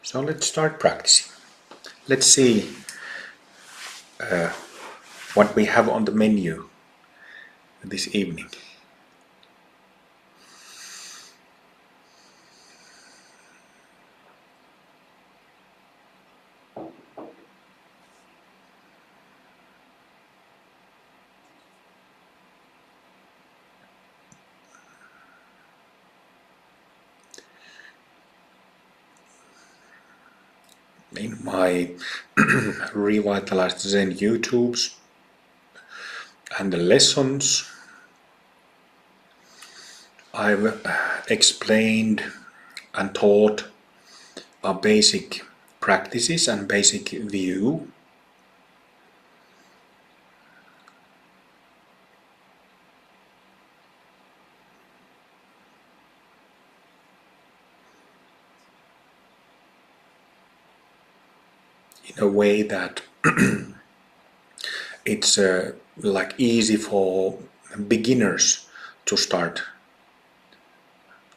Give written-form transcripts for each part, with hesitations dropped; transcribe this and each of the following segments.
So let's start practicing. Let's see what we have on the menu this evening. In my Revitalized Zen YouTubes and the lessons, I've explained and taught our basic practices and basic view. In a way that it's like easy for beginners to start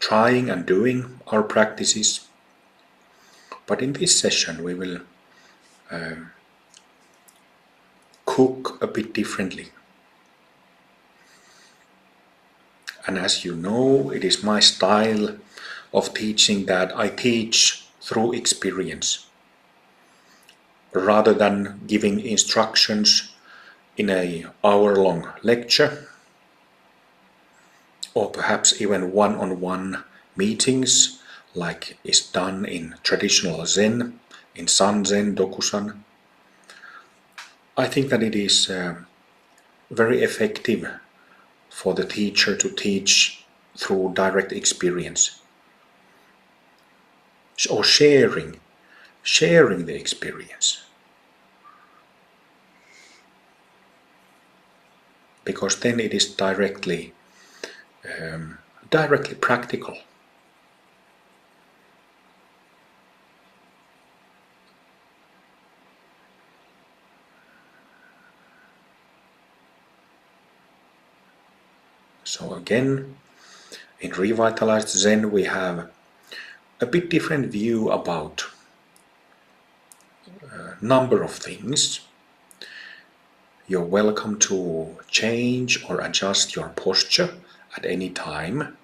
trying and doing our practices. But in this session we will cook a bit differently. And as you know, it is my style of teaching that I teach through experience rather than giving instructions in an hour-long lecture or perhaps even one-on-one meetings like is done in traditional Zen, in Sanzen, Dokusan. I think that it is very effective for the teacher to teach through direct experience or sharing the experience, because then it is directly practical. So again, in Revitalized Zen we have a bit different view about a number of things. You're welcome to change or adjust your posture at any time.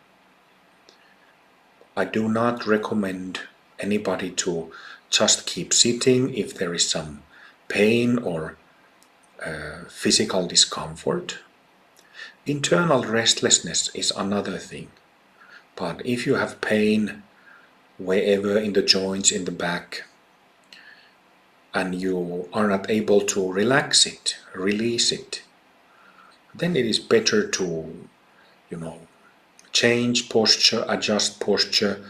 I do not recommend anybody to just keep sitting if there is some pain or physical discomfort. Internal restlessness is another thing. But if you have pain wherever in the joints in the back and you are not able to relax it, release it, then it is better to, change posture, adjust posture,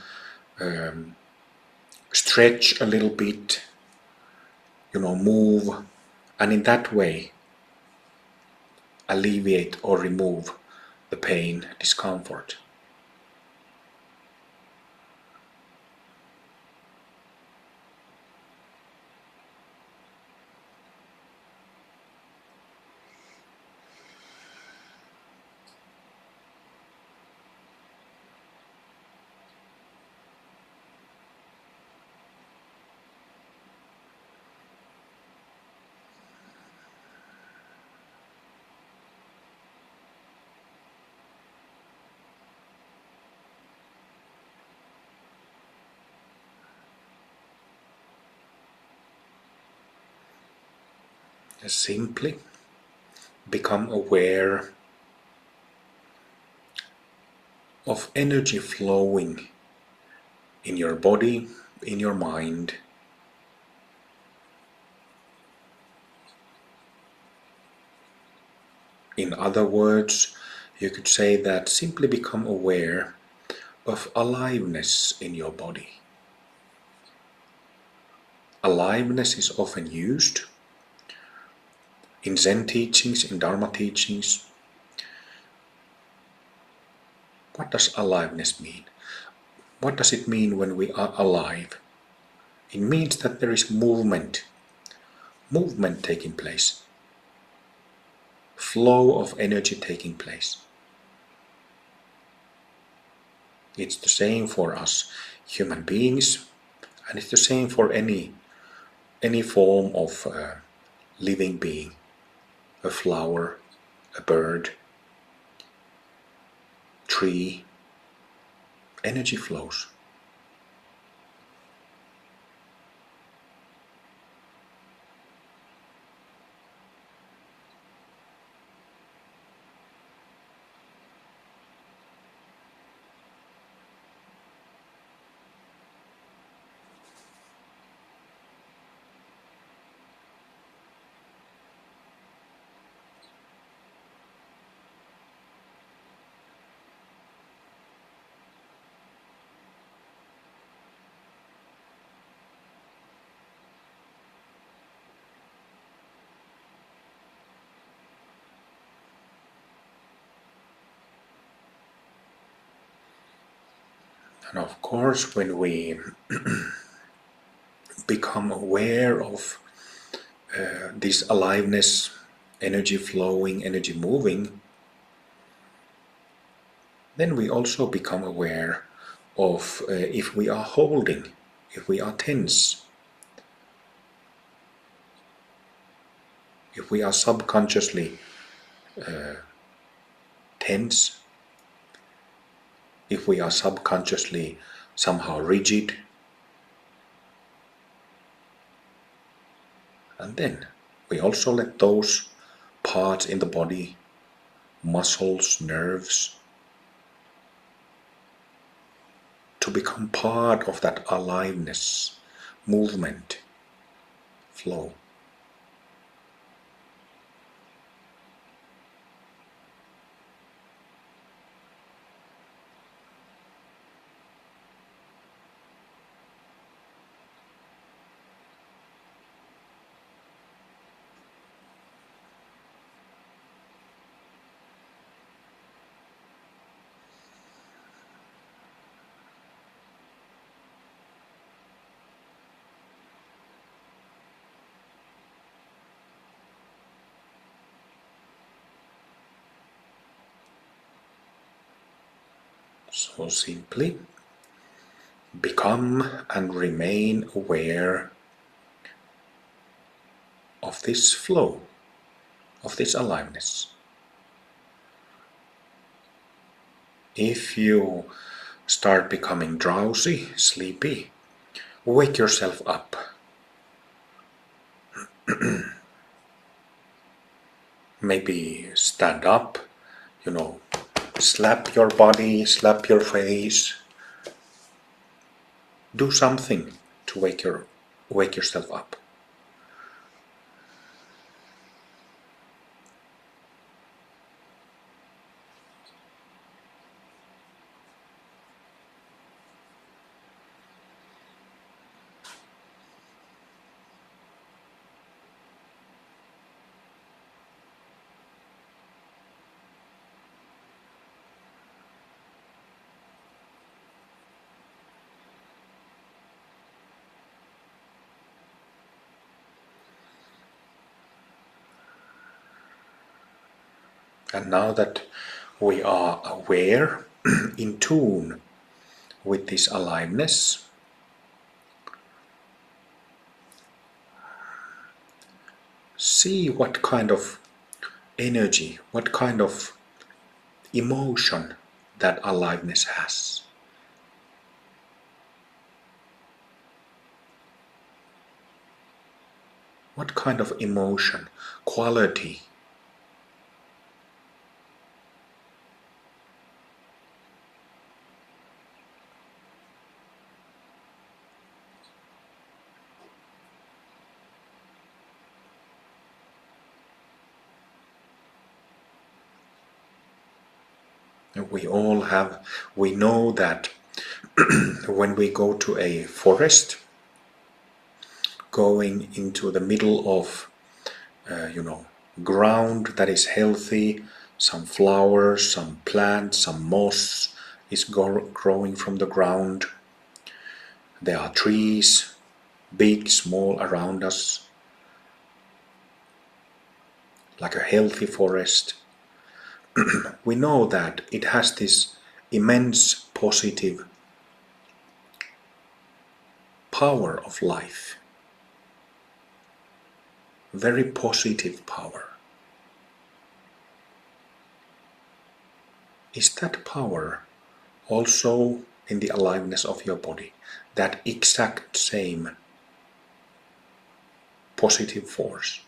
stretch a little bit, move, and in that way alleviate or remove the pain, discomfort. Simply become aware of energy flowing in your body, in your mind. In other words, you could say that simply become aware of aliveness in your body. Aliveness is often used in Zen teachings, in Dharma teachings. What does aliveness mean? What does it mean when we are alive? It means that there is movement taking place, flow of energy taking place. It's the same for us human beings And it's the same for any form of living being, a flower, a bird, tree. Energy flows. And of course, when we become aware of this aliveness, energy flowing, energy moving, then we also become aware of if we are holding, if we are tense, if we are subconsciously tense, if we are subconsciously somehow rigid. And then we also let those parts in the body, muscles, nerves, to become part of that aliveness, movement, flow. So simply become and remain aware of this flow, of this aliveness. If you start becoming drowsy, sleepy, wake yourself up. Maybe stand up, slap your body, slap your face. Do something to wake yourself up. And now that we are aware, in tune with this aliveness, see what kind of energy, what kind of emotion that aliveness has. What kind of emotion, quality? We know that when we go to a forest, going into the middle of, ground that is healthy, some flowers, some plants, some moss is growing from the ground. There are trees, big, small, around us, like a healthy forest. We know that it has this immense positive power of life, very positive power. Is that power also in the aliveness of your body? That exact same positive force?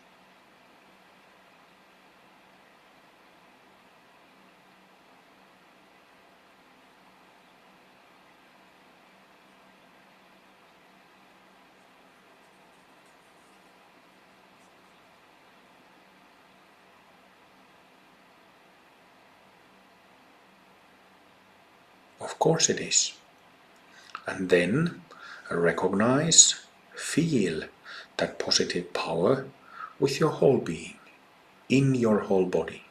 Of course it is. And then recognize, feel that positive power with your whole being, in your whole body.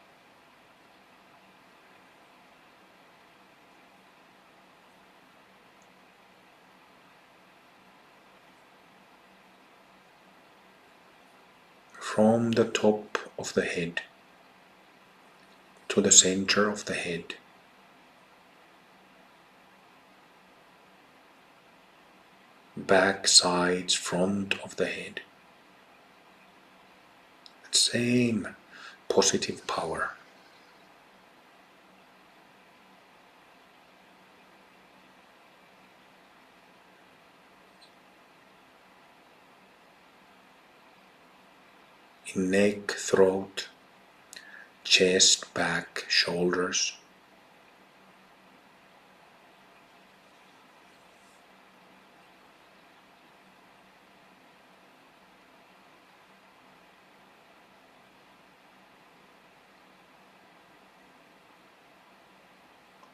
From the top of the head to the center of the head, back, sides, front of the head. That same positive power. In neck, throat, chest, back, shoulders.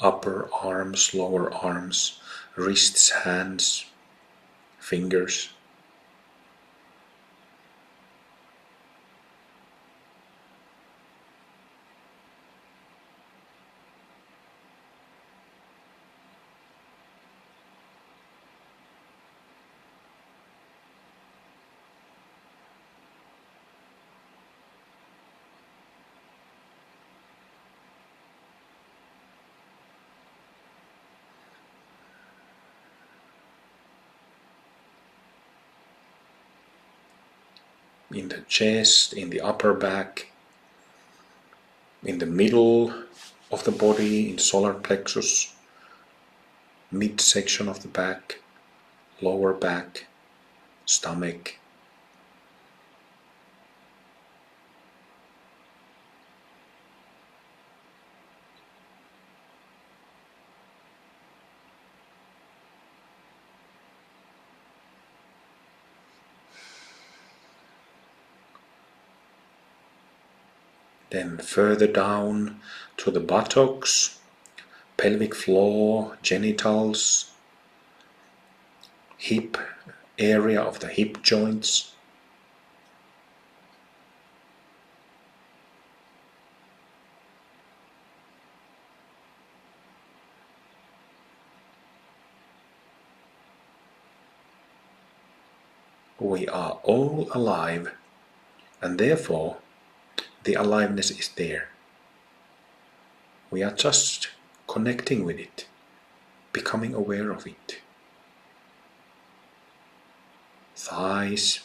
Upper arms, lower arms, wrists, hands, fingers. In the chest, in the upper back, in the middle of the body, in solar plexus, midsection of the back, lower back, stomach. Then further down to the buttocks, pelvic floor, genitals, hip area of the hip joints. We are all alive, and therefore the aliveness is there. We are just connecting with it, becoming aware of it. Thighs,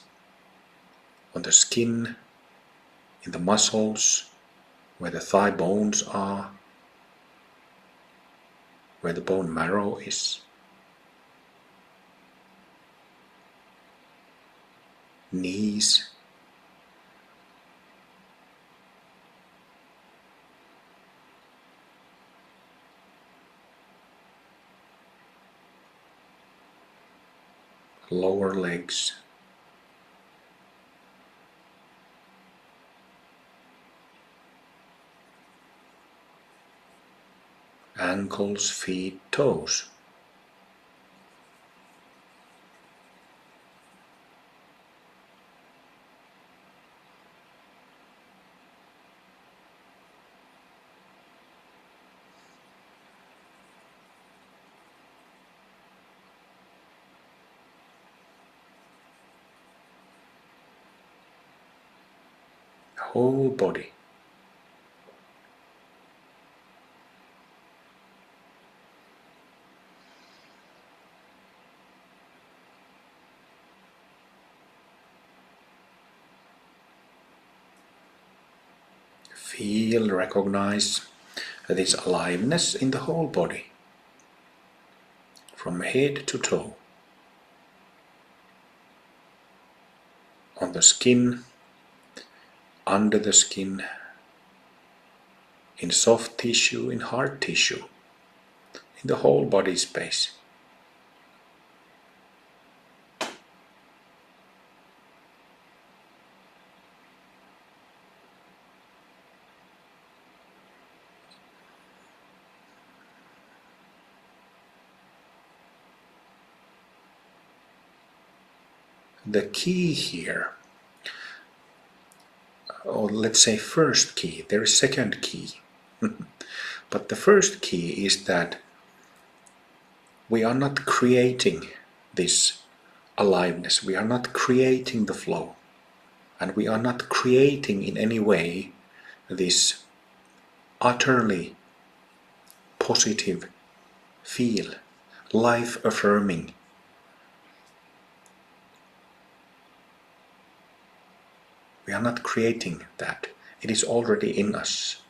on the skin, in the muscles, where the thigh bones are, where the bone marrow is. Knees, lower legs, ankles, feet, toes. Whole body. Feel, recognize this aliveness in the whole body, from head to toe, on the skin, under the skin, in soft tissue, in hard tissue, in the whole body space. The key here, or let's say first key, there is second key. But the first key is that we are not creating this aliveness, we are not creating the flow, and we are not creating in any way this utterly positive feel, life affirming. We are not creating that. It is already in us.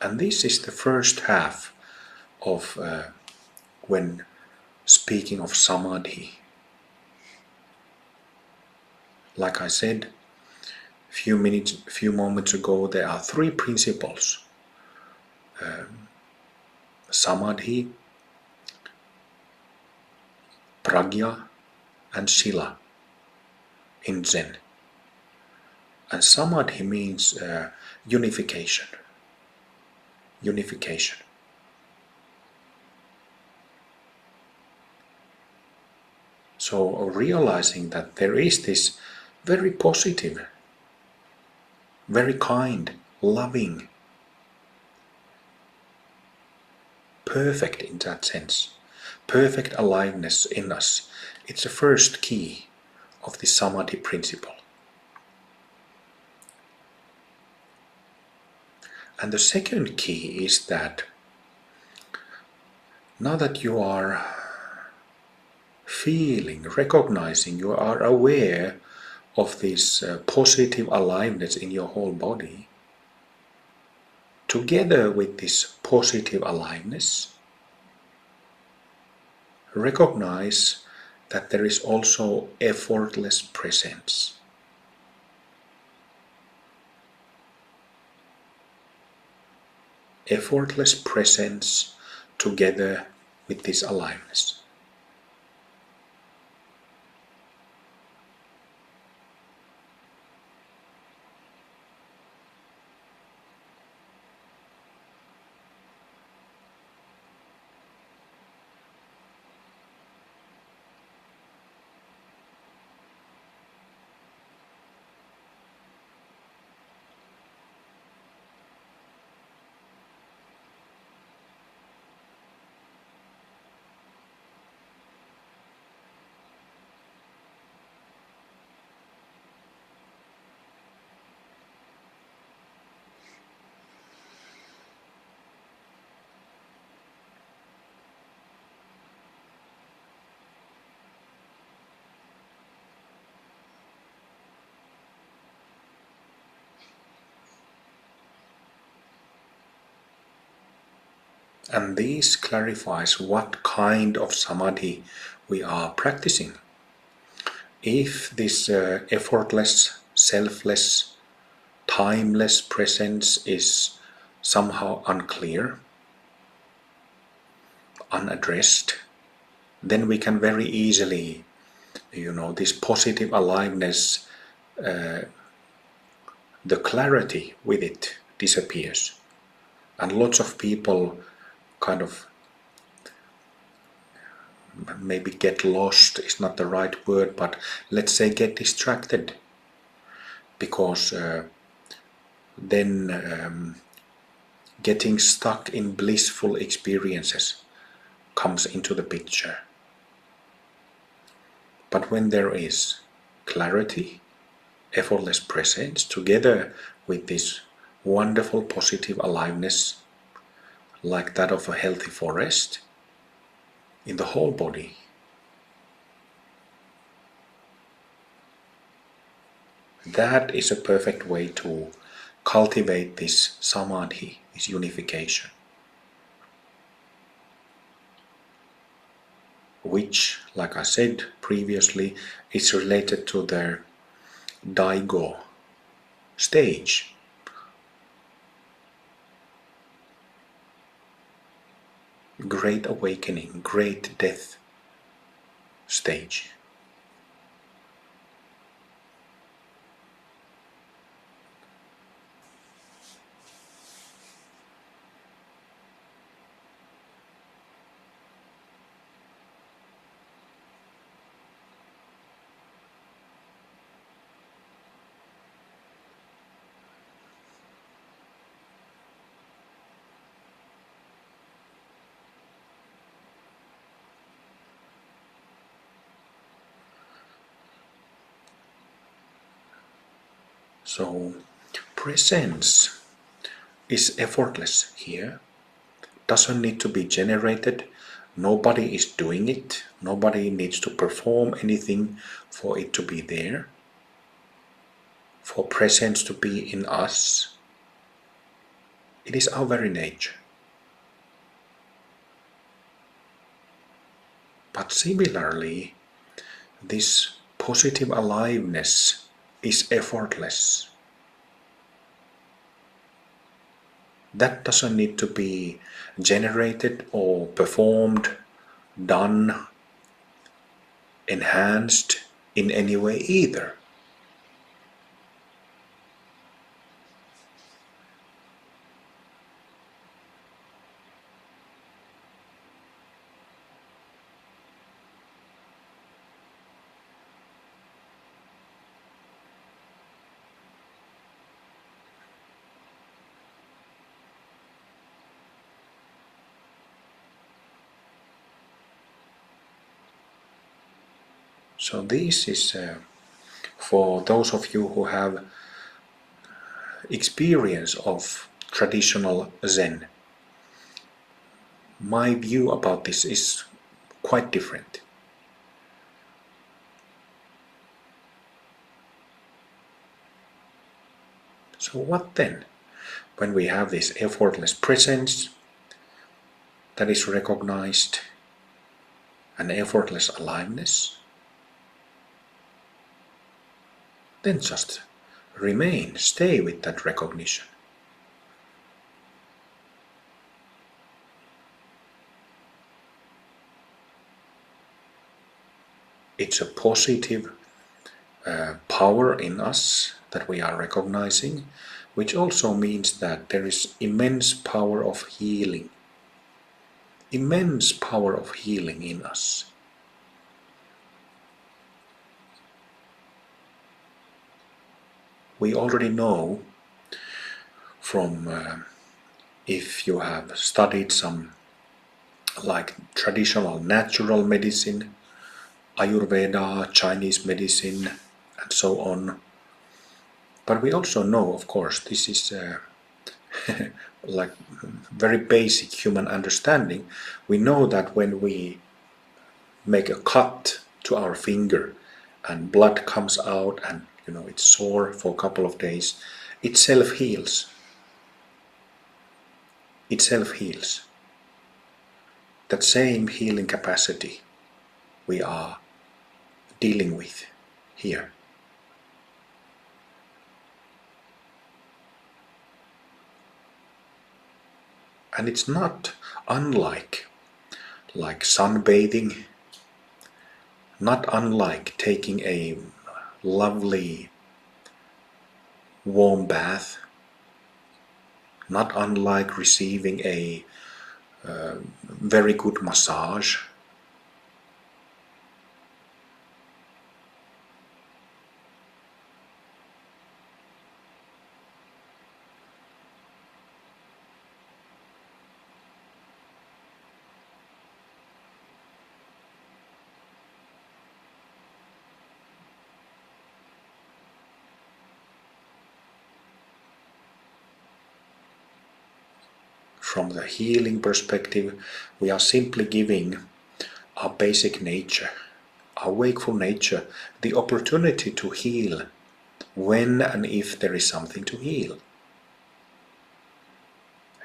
And this is the first half of when speaking of Samadhi. Like I said a few moments ago, there are three principles. Samadhi, Pragya and Sila in Zen. And Samadhi means unification. Unification. So realizing that there is this very positive, very kind, loving, perfect in that sense, perfect aliveness in us. It's the first key of the Samadhi principle. And the second key is that now that you are feeling, recognizing, you are aware of this positive aliveness in your whole body, together with this positive aliveness, recognize that there is also effortless presence. Effortless presence together with this aliveness. And this clarifies what kind of Samadhi we are practicing. If this effortless, selfless, timeless presence is somehow unclear, unaddressed, then we can very easily, this positive aliveness, the clarity with it disappears. And lots of people kind of maybe get lost is not the right word, but let's say get distracted, because then getting stuck in blissful experiences comes into the picture. But when there is clarity, effortless presence, together with this wonderful positive aliveness, like that of a healthy forest, in the whole body, That is a perfect way to cultivate this Samadhi, this unification, which, like I said previously, is related to the Daigo stage. Great awakening, great death stage. So, presence is effortless here. Doesn't need to be generated. Nobody is doing it. Nobody needs to perform anything for it to be there. For presence to be in us. It is our very nature. But similarly, this positive aliveness is effortless. That doesn't need to be generated or performed, done, enhanced in any way either. So this is for those of you who have experience of traditional Zen. My view about this is quite different. So what then? When we have this effortless presence that is recognized, an effortless aliveness, then just remain, stay with that recognition. It's a positive power in us that we are recognizing, which also means that there is immense power of healing. Immense power of healing in us. We already know from if you have studied some like traditional natural medicine, Ayurveda, Chinese medicine, and so on. But we also know, of course, this is like very basic human understanding. We know that when we make a cut to our finger and blood comes out and it's sore for a couple of days, it self-heals. It self-heals. That same healing capacity we are dealing with here. And it's not unlike sunbathing, not unlike taking a lovely warm bath, not unlike receiving a very good massage. From the healing perspective, we are simply giving our basic nature, our wakeful nature, the opportunity to heal when and if there is something to heal.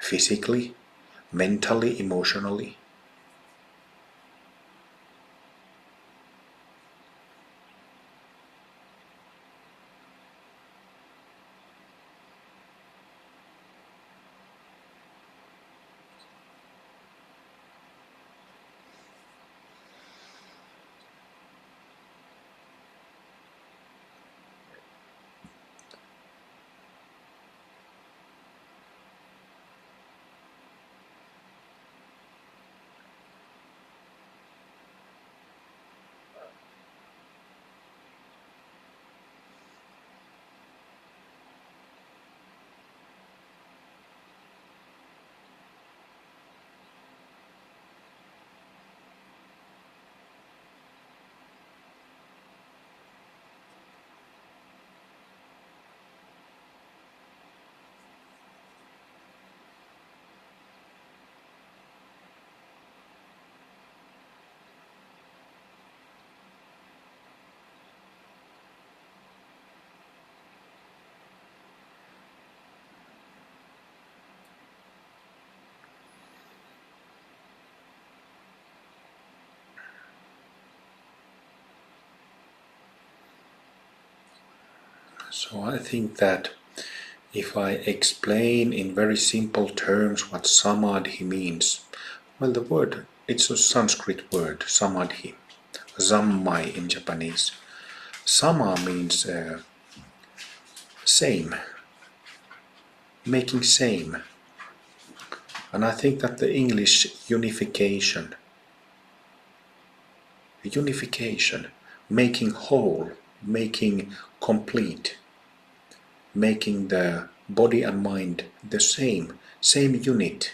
Physically, mentally, emotionally. So I think that if I explain in very simple terms what Samadhi means, well, the word, it's a Sanskrit word, Samadhi, Zammai in Japanese. Sama means same, making same. And I think that the English unification, making whole, making complete, making the body and mind the same unit,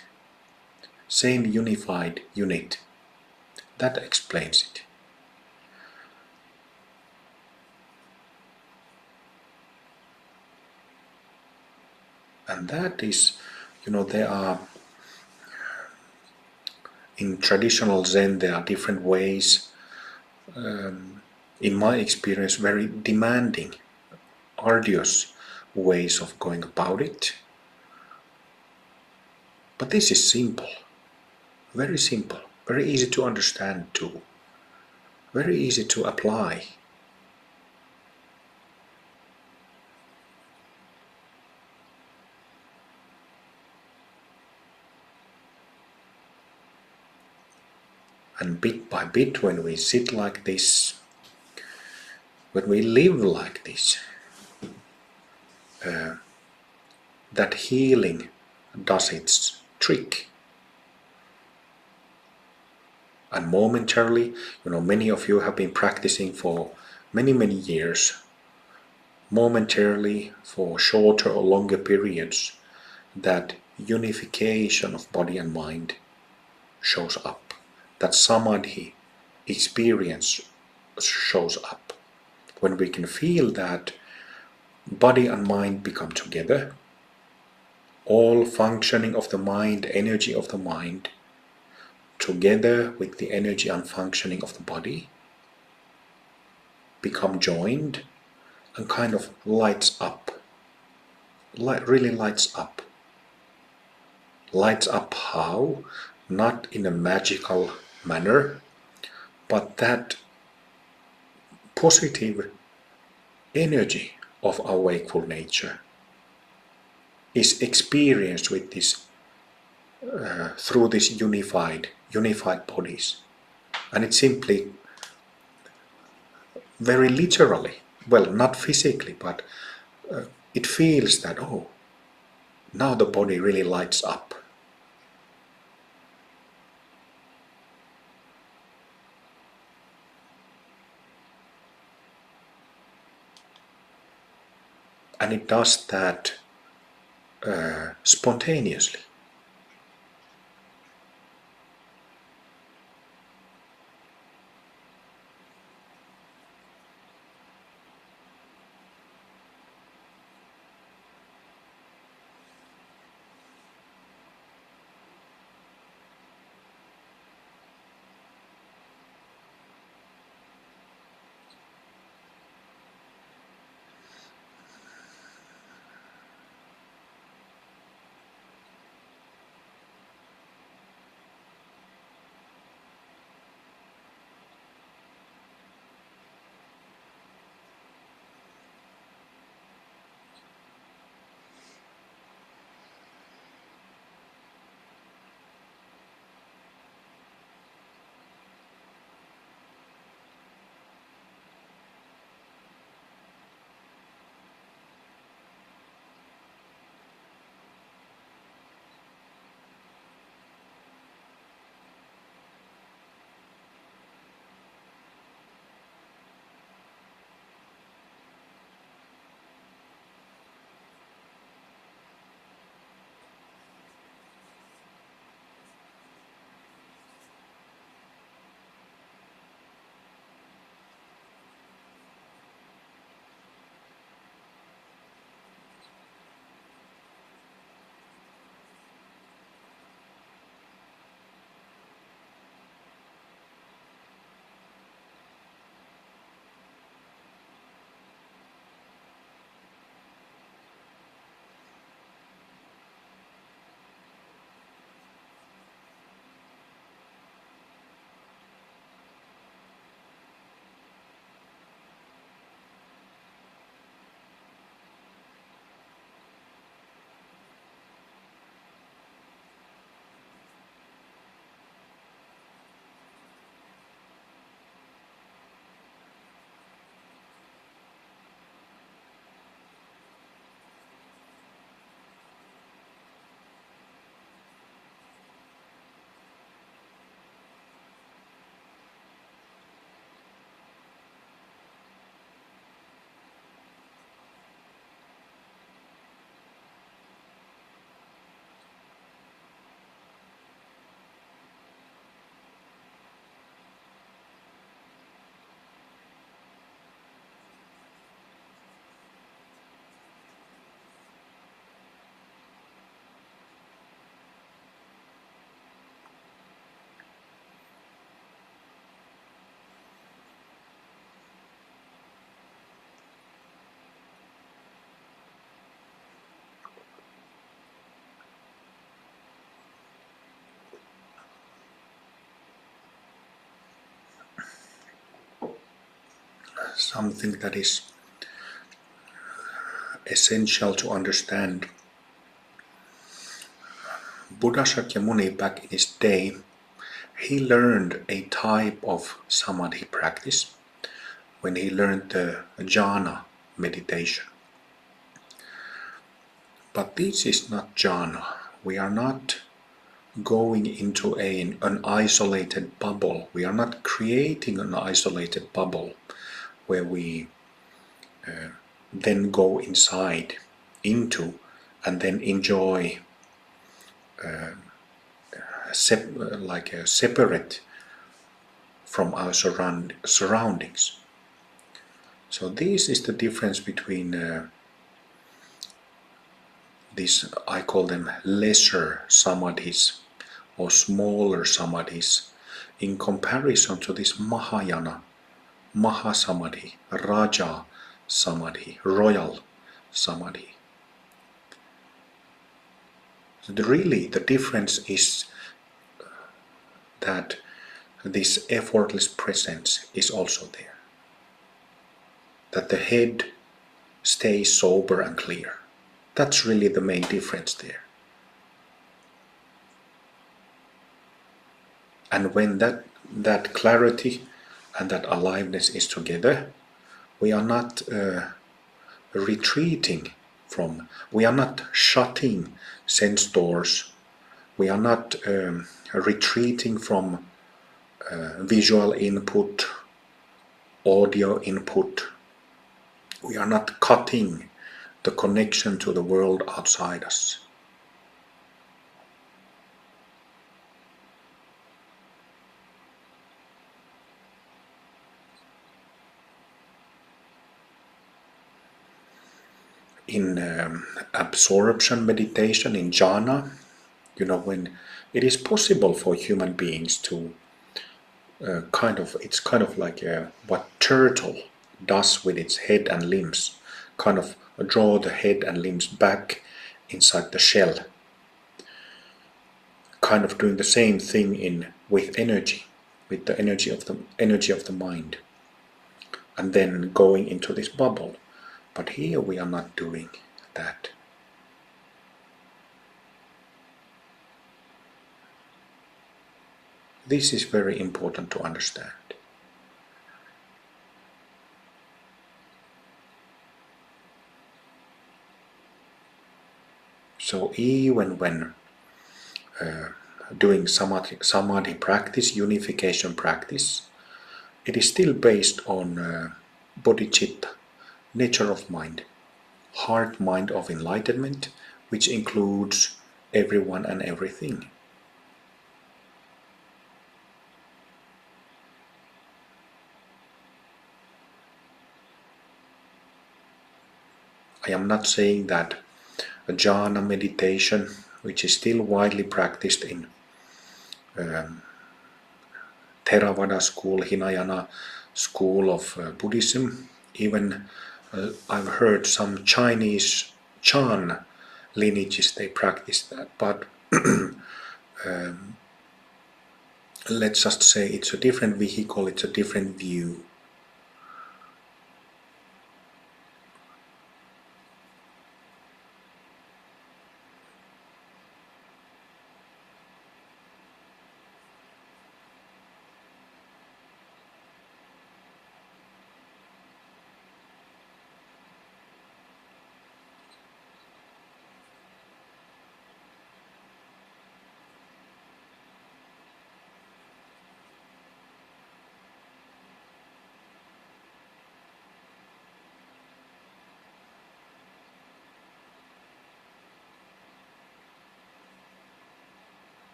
same unified unit. That explains it. And that is, there are, in traditional Zen, there are different ways, in my experience, very demanding, arduous ways of going about it. But this is simple, very easy to understand too, very easy to apply. And bit by bit, when we sit like this, when we live like this, that healing does its trick. And momentarily, many of you have been practicing for many, many years. Momentarily, for shorter or longer periods, that unification of body and mind shows up. That Samadhi experience shows up. When we can feel that body and mind become together, all functioning of the mind, energy of the mind, together with the energy and functioning of the body, become joined and kind of lights up. Really lights up. Lights up how? Not in a magical manner, but that positive energy of our wakeful nature is experienced with this through these unified bodies. And it's simply, very literally, well, not physically, but it feels that, oh, now the body really lights up. And it does that spontaneously. something that is essential to understand. Buddha Shakyamuni, back in his day, he learned a type of Samadhi practice when he learned the jhana meditation. But this is not jhana. We are not going into an isolated bubble. We are not creating an isolated bubble where we then go inside into and then enjoy separate from our surroundings. So this is the difference between these, I call them lesser samadhis or smaller samadhis, in comparison to this Mahayana, Mahasamadhi, Raja Samadhi, royal Samadhi. So really the difference is that this effortless presence is also there. That the head stays sober and clear. That's really the main difference there. And when that clarity and that aliveness is together, we are not retreating from, we are not shutting sense doors, we are not retreating from visual input, audio input. We are not cutting the connection to the world outside us. In absorption meditation, in jhana, when it is possible for human beings to it's kind of like what turtle does with its head and limbs, kind of draw the head and limbs back inside the shell, kind of doing the same thing with energy, with the energy of the mind, and then going into this bubble. But here we are not doing that. This is very important to understand. So even when doing samadhi practice, unification practice, it is still based on bodhicitta, nature of mind, heart mind of enlightenment, which includes everyone and everything. I am not saying that a jhana meditation, which is still widely practiced in Theravada school, Hinayana school of Buddhism. Even I've heard some Chinese Chan lineages, they practice that. But let's just say it's a different vehicle, it's a different view.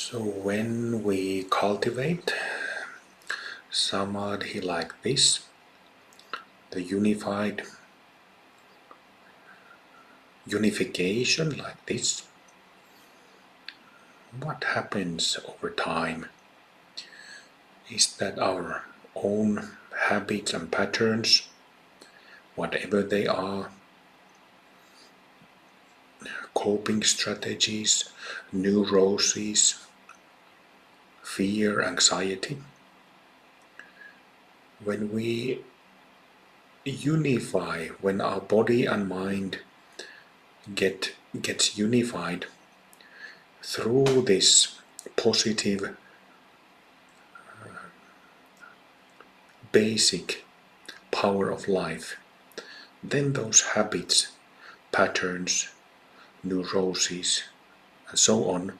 So when we cultivate Samadhi like this, the unification like this, what happens over time is that our own habits and patterns, whatever they are, coping strategies, neuroses, fear, anxiety, when we unify, when our body and mind gets unified through this positive basic power of life, then those habits, patterns, neuroses, and so on,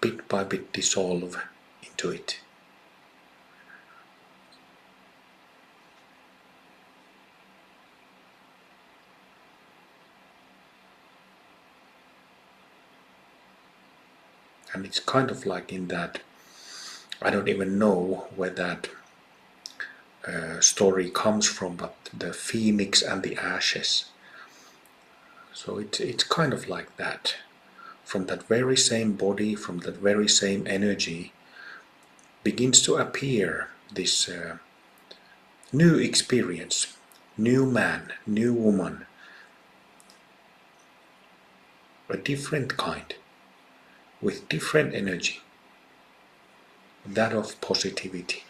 bit by bit dissolve into it. And it's kind of like in that, I don't even know where that story comes from, but the phoenix and the ashes. So it's kind of like that. From that very same body, from that very same energy, begins to appear this new experience, new man, new woman, a different kind, with different energy, that of positivity,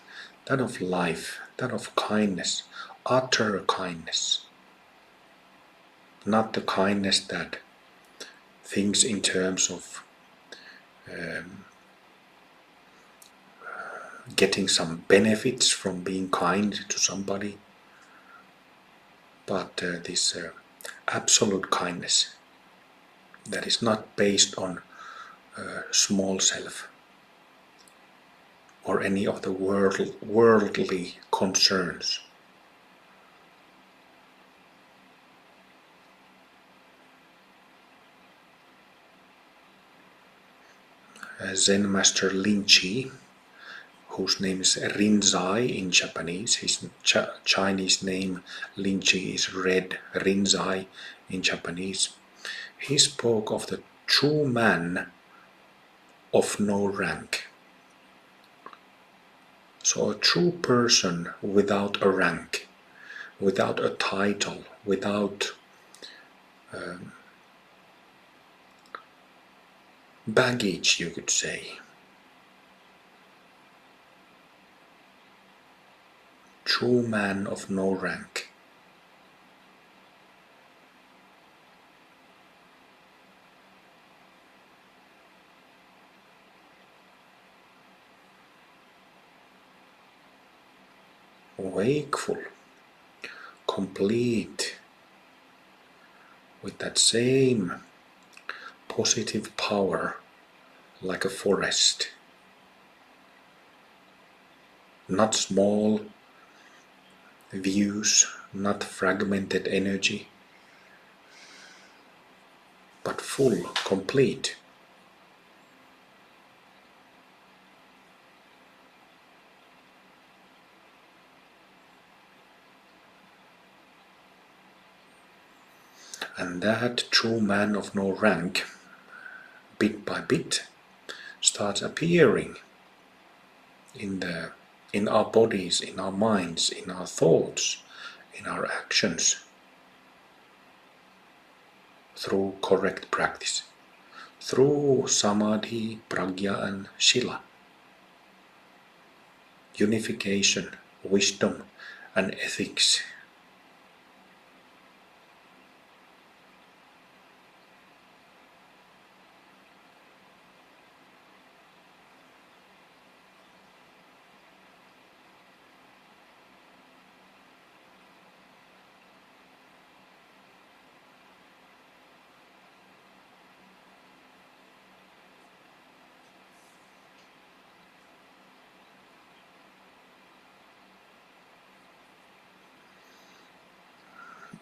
that of life, that of kindness, utter kindness. Not the kindness that thinks in terms of getting some benefits from being kind to somebody, but this absolute kindness that is not based on small self or any of the worldly concerns. Zen master Linchi, whose name is Rinzai in Japanese, his Chinese name Linchi is red, Rinzai in Japanese, he spoke of the true man of no rank. So a true person without a rank, without a title, without baggage, you could say. True man of no rank. Wakeful, complete, with that same positive power like a forest. Not small views, not fragmented energy, but full, complete. And that true man of no rank, bit by bit, starts appearing in our bodies, in our minds, in our thoughts, in our actions, through correct practice, through Samadhi, Pragya and Shila. Unification, wisdom and ethics.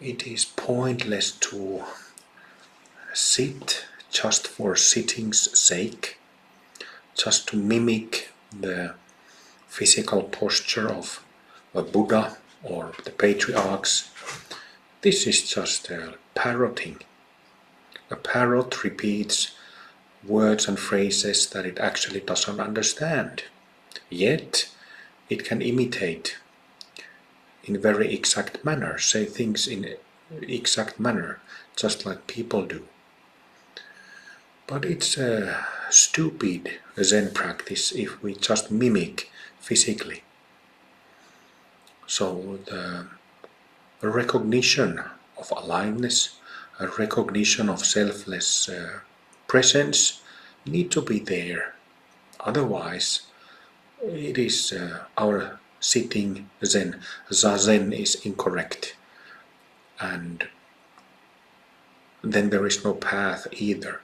It is pointless to sit just for sitting's sake, just to mimic the physical posture of a Buddha or the patriarchs. This is just parroting. A parrot repeats words and phrases that it actually doesn't understand. Yet it can imitate in very exact manner, say things in exact manner, just like people do. But it's a stupid Zen practice if we just mimic physically. So the recognition of aliveness, a recognition of selfless presence need to be there. Otherwise, it is our sitting Zen, Zazen is incorrect. And then there is no path either.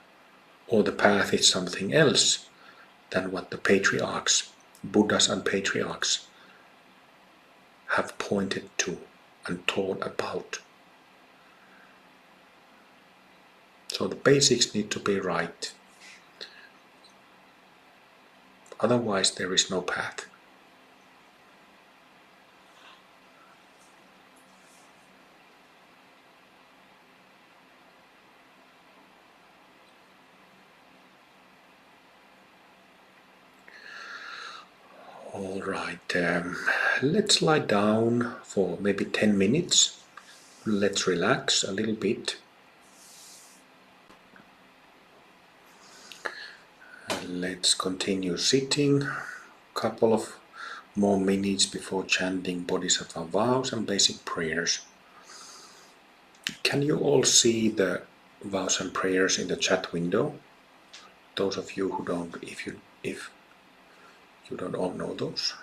Or the path is something else than what the patriarchs, Buddhas and patriarchs, have pointed to and taught about. So the basics need to be right. Otherwise there is no path. All right, let's lie down for maybe 10 minutes. Let's relax a little bit. Let's continue sitting. Couple of more minutes before chanting Bodhisattva vows and basic prayers. Can you all see the vows and prayers in the chat window? Those of you who don't, if you don't all know those.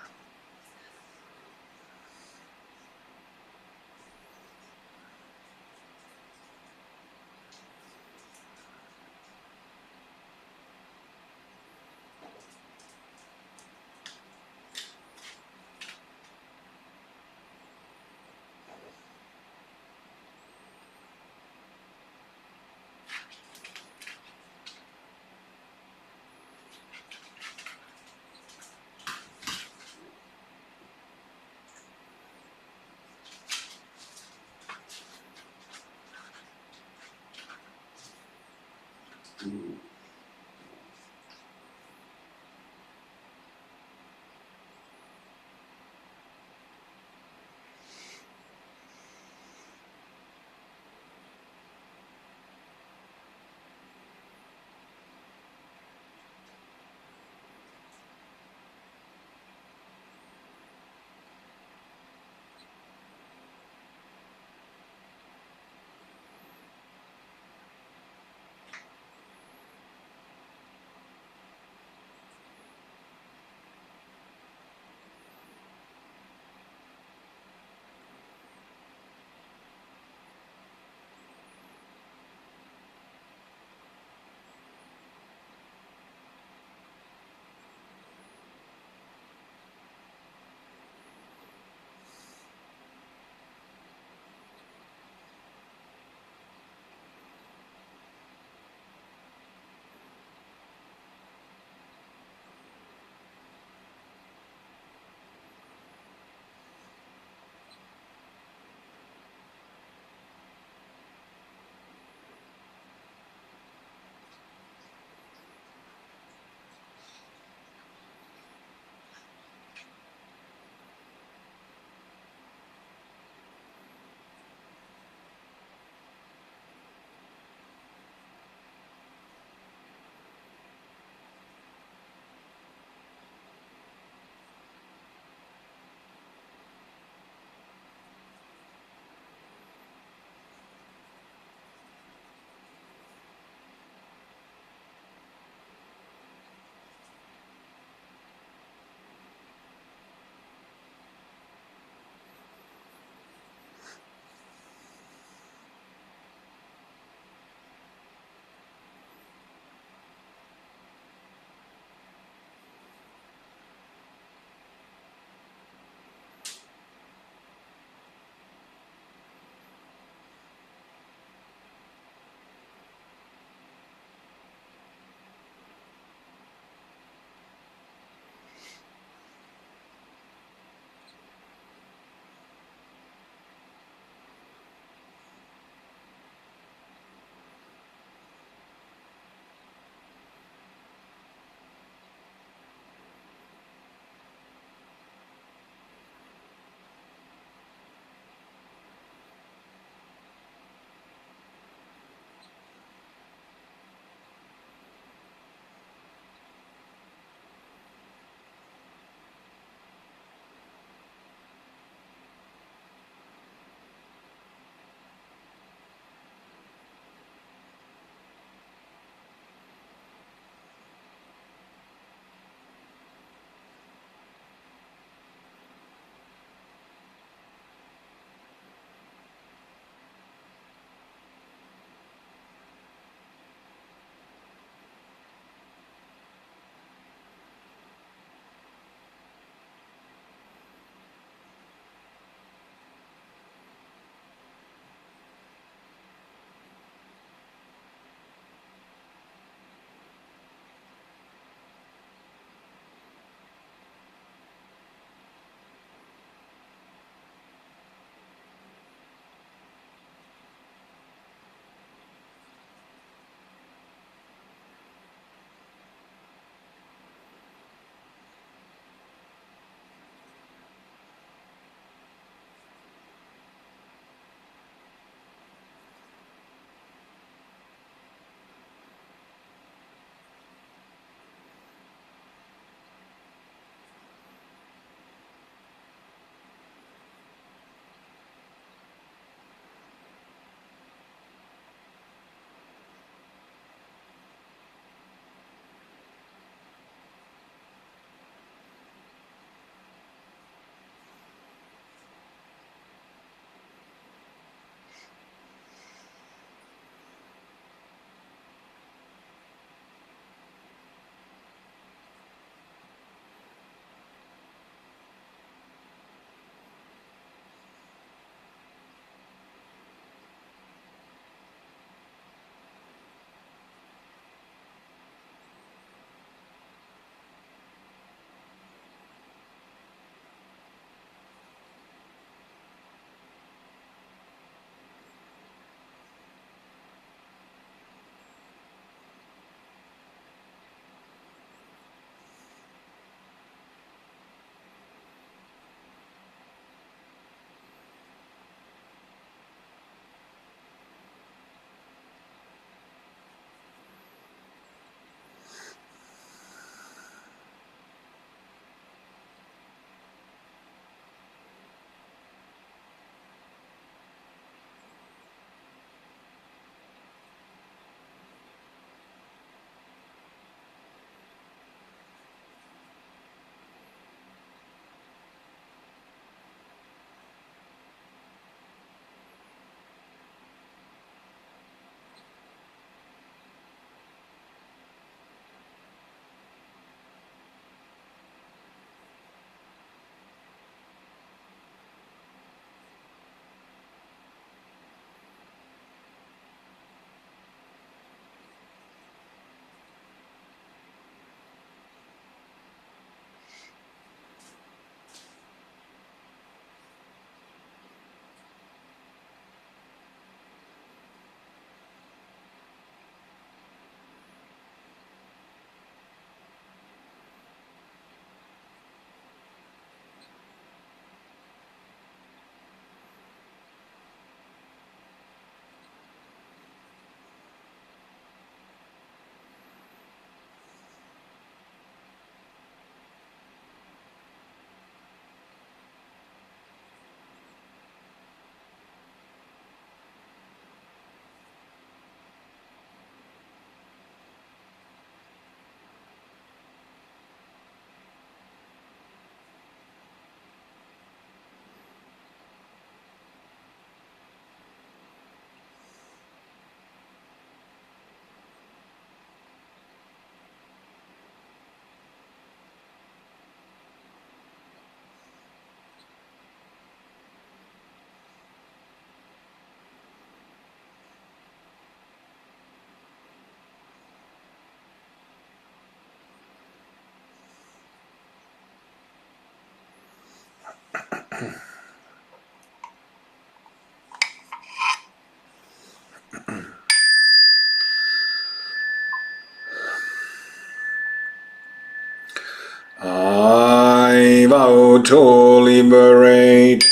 I vow to liberate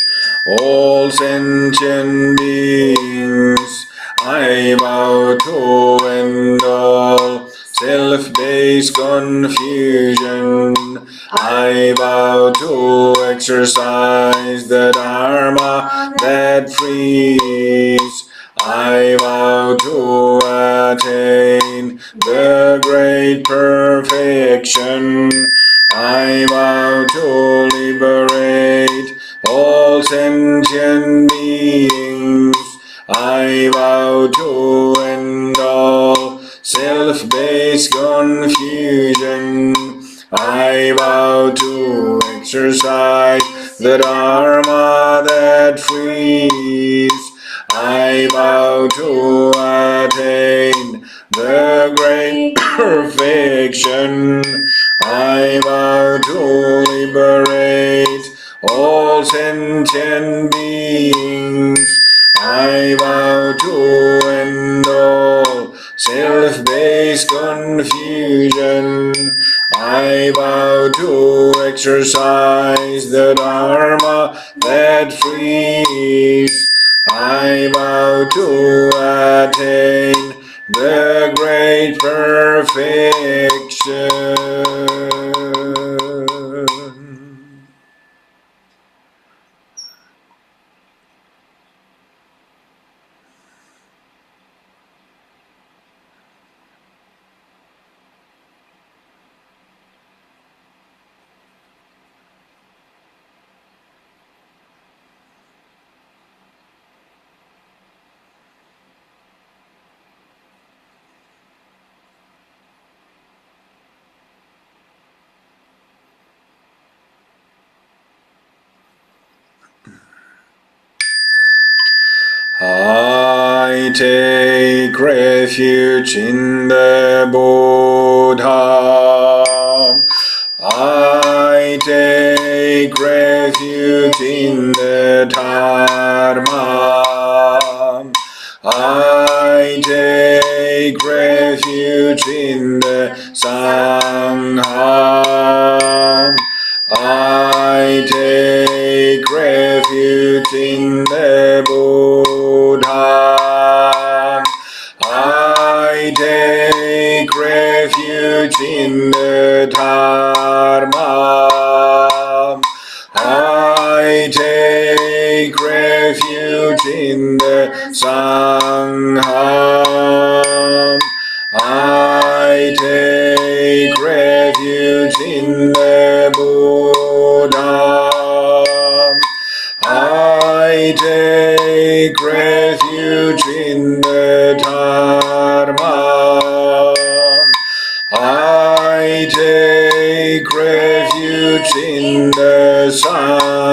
all sentient beings. I vow to end all self-based confusion. I vow to exercise the Dharma that frees. I vow to attain the great perfection. I vow to liberate all sentient beings. I vow to end all self-based confusion. I vow to exercise the Dharma that frees. I vow to attain the great perfection. I vow to liberate all sentient beings. I vow to end all self-based confusion. I vow to exercise the Dharma that frees. I vow to attain the great perfection. I take refuge in the Buddha. I take refuge in the Dharma. I take refuge in the Sangha. I take refuge in the Buddha. I take refuge in the Dharma. I take refuge in the Sangha. I take refuge in the Buddha. I take refuge in the Dharma. I take refuge in the Sangha.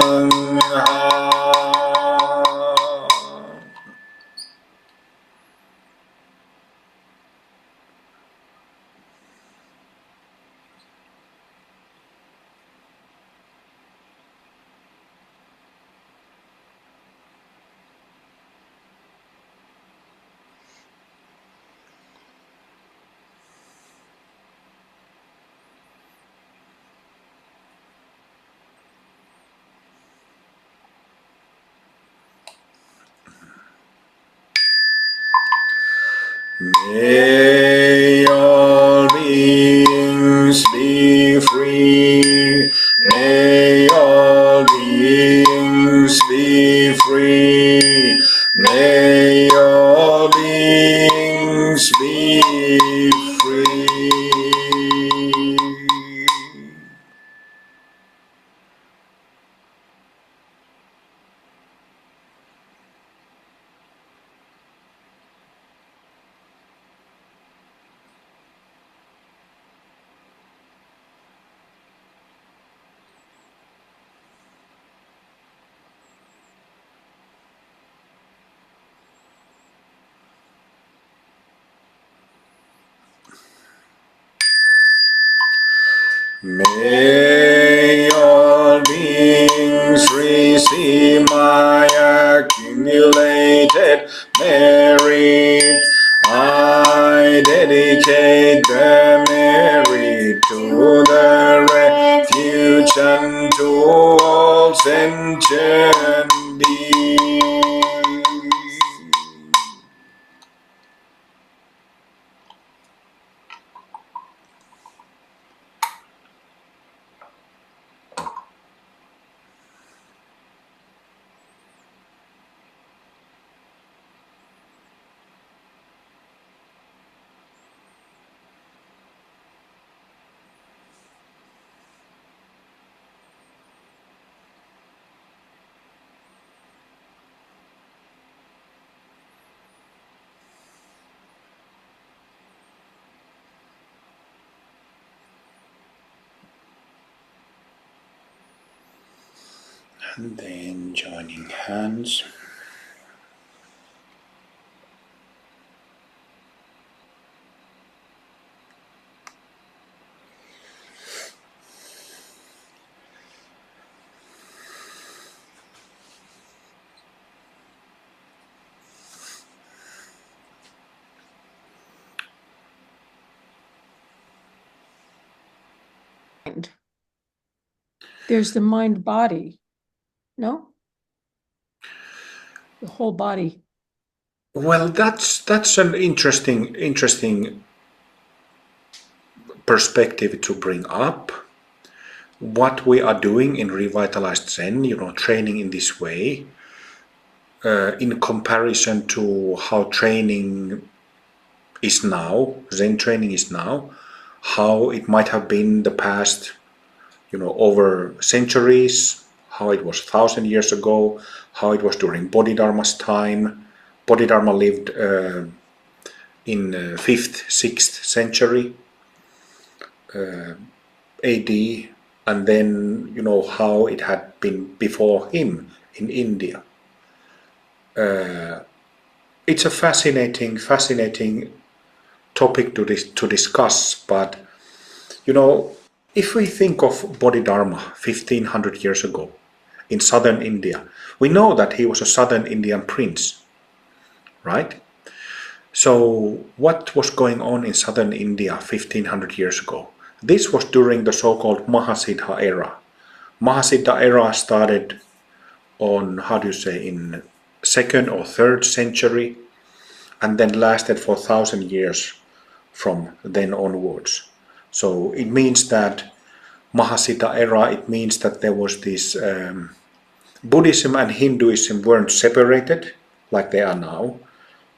May all beings be free. May all beings be free. May all beings be free. May all beings receive my accumulated merit. I dedicate the merit to the salvation to all sentient beings. And then joining hands. There's the mind body, no? The whole body. Well, that's an interesting perspective to bring up. What we are doing in Revitalized Zen, training in this way, in comparison to how training is now, Zen training is now, how it might have been the past, over centuries, how it was 1,000 years ago, how it was during Bodhidharma's time. Bodhidharma lived in 5th, 6th century AD, and then how it had been before him in India. It's a fascinating topic to discuss, but if we think of Bodhidharma 1500 years ago in southern India, we know that he was a southern Indian prince, right? So what was going on in southern India 1500 years ago? This was during the so-called Mahasiddha era. Mahasiddha era started on, in 2nd or 3rd century, and then lasted for 1,000 years from then onwards. So it means that Mahasiddha era, it means that there was this Buddhism and Hinduism weren't separated like they are now.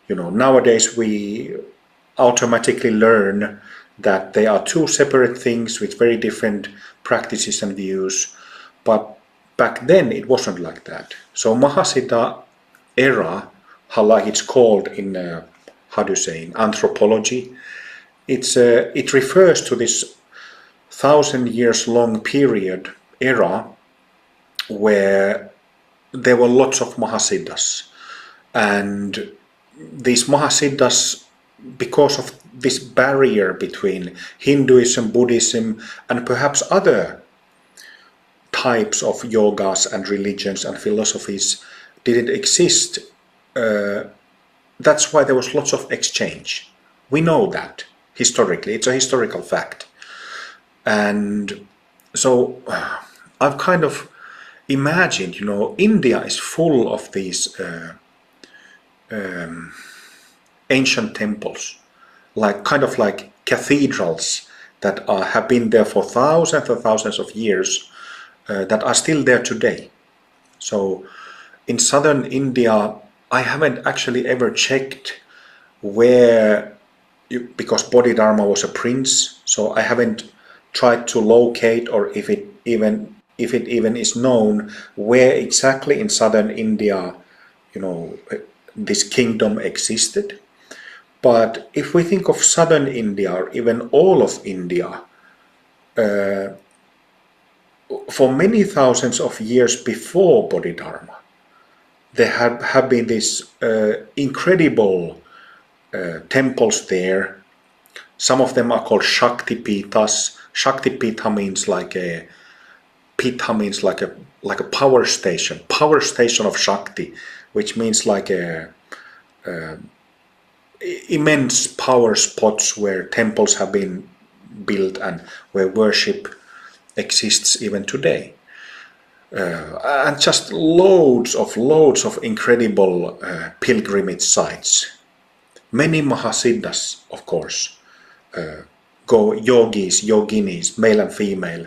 Nowadays we automatically learn that they are two separate things with very different practices and views, but back then it wasn't like that. So Mahasiddha era, like it's called in in anthropology, it refers to this 1,000 years long period era where there were lots of Mahasiddhas, and these Mahasiddhas, because of this barrier between Hinduism, Buddhism, and perhaps other types of yogas and religions and philosophies, didn't exist. That's why there was lots of exchange. We know that historically, it's a historical fact. And so I've kind of imagined, India is full of these ancient temples, like cathedrals that have been there for thousands and thousands of years, that are still there today. So in southern India, I haven't actually ever checked where, because Bodhidharma was a prince, so I haven't tried to locate, or if it even is known where exactly in southern India this kingdom existed. But if we think of southern India, or even all of India, for many thousands of years before Bodhidharma, there have been these incredible temples there. Some of them are called Shakti Pithas. Shakti Pitha means like a power station of Shakti, which means like a immense power spots where temples have been built and where worship exists even today. And just loads of incredible pilgrimage sites. Many Mahasiddhas, of course, go yogis, yoginis, male and female,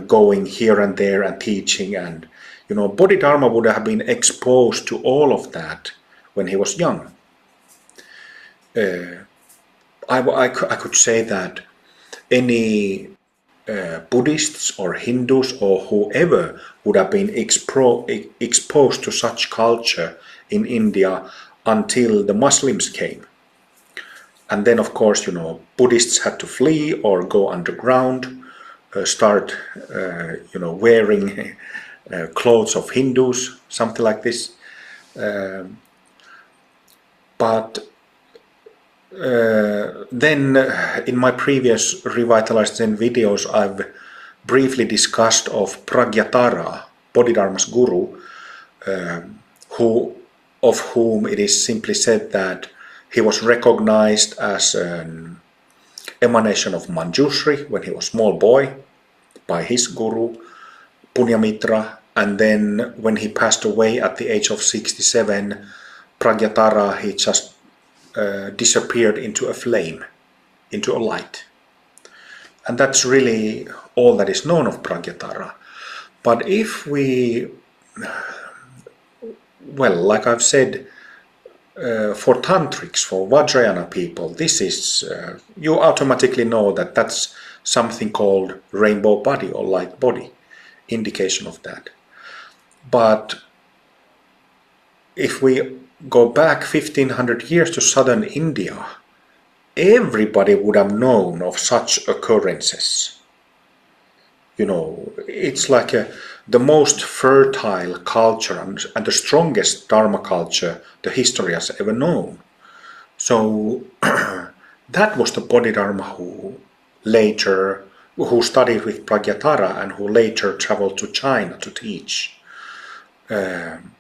going here and there and teaching, and Bodhidharma would have been exposed to all of that when he was young. I could say that any Buddhists or Hindus or whoever would have been exposed to such culture in India until the Muslims came. And then, of course, Buddhists had to flee or go underground, start, wearing clothes of Hindus, something like this. But then in my previous Revitalized Zen videos, I've briefly discussed of Pragyatara, Bodhidharma's guru, of whom it is simply said that he was recognized as an emanation of Manjushri when he was a small boy by his guru, Punyamitra, and then when he passed away at the age of 67, Pragyatara, he just disappeared into a flame, into a light. And that's really all that is known of Pragyatara. But if we, well, like I've said, for tantrics, for Vajrayana people, this is, you automatically know that that's something called rainbow body or light body, indication of that. But if we go back 1500 years to southern India, everybody would have known of such occurrences. It's like the most fertile culture and the strongest Dharma culture the history has ever known. So that was the Bodhidharma who studied with Pragyatara and who later traveled to China to teach. And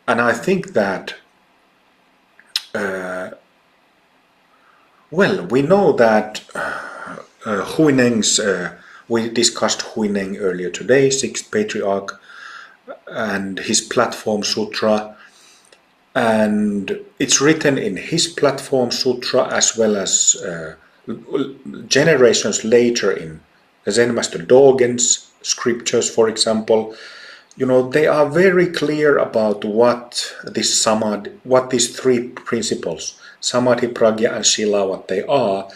I think that we know that Huineng's, we discussed Huineng earlier today, 6th Patriarch, and his Platform Sutra, and it's written in his Platform Sutra as well as generations later in Zen Master Dogen's scriptures, for example. They are very clear about what this Samadhi, what these three principles, Samadhi, Pragya and Shila, what they are,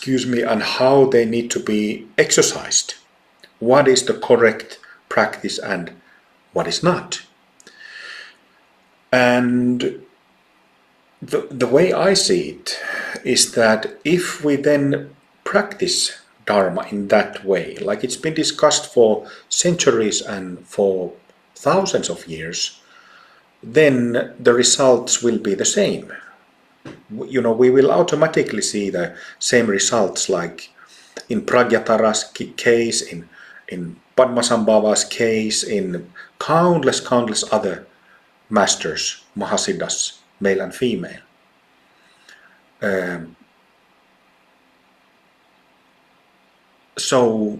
and how they need to be exercised. What is the correct practice and what is not. And the way I see it is that if we then practice Dharma in that way, like it's been discussed for centuries and for thousands of years, then the results will be the same. We will automatically see the same results, like in Pragyatara's case, in Padmasambhava's case, in countless other masters, Mahasiddhas, male and female. So,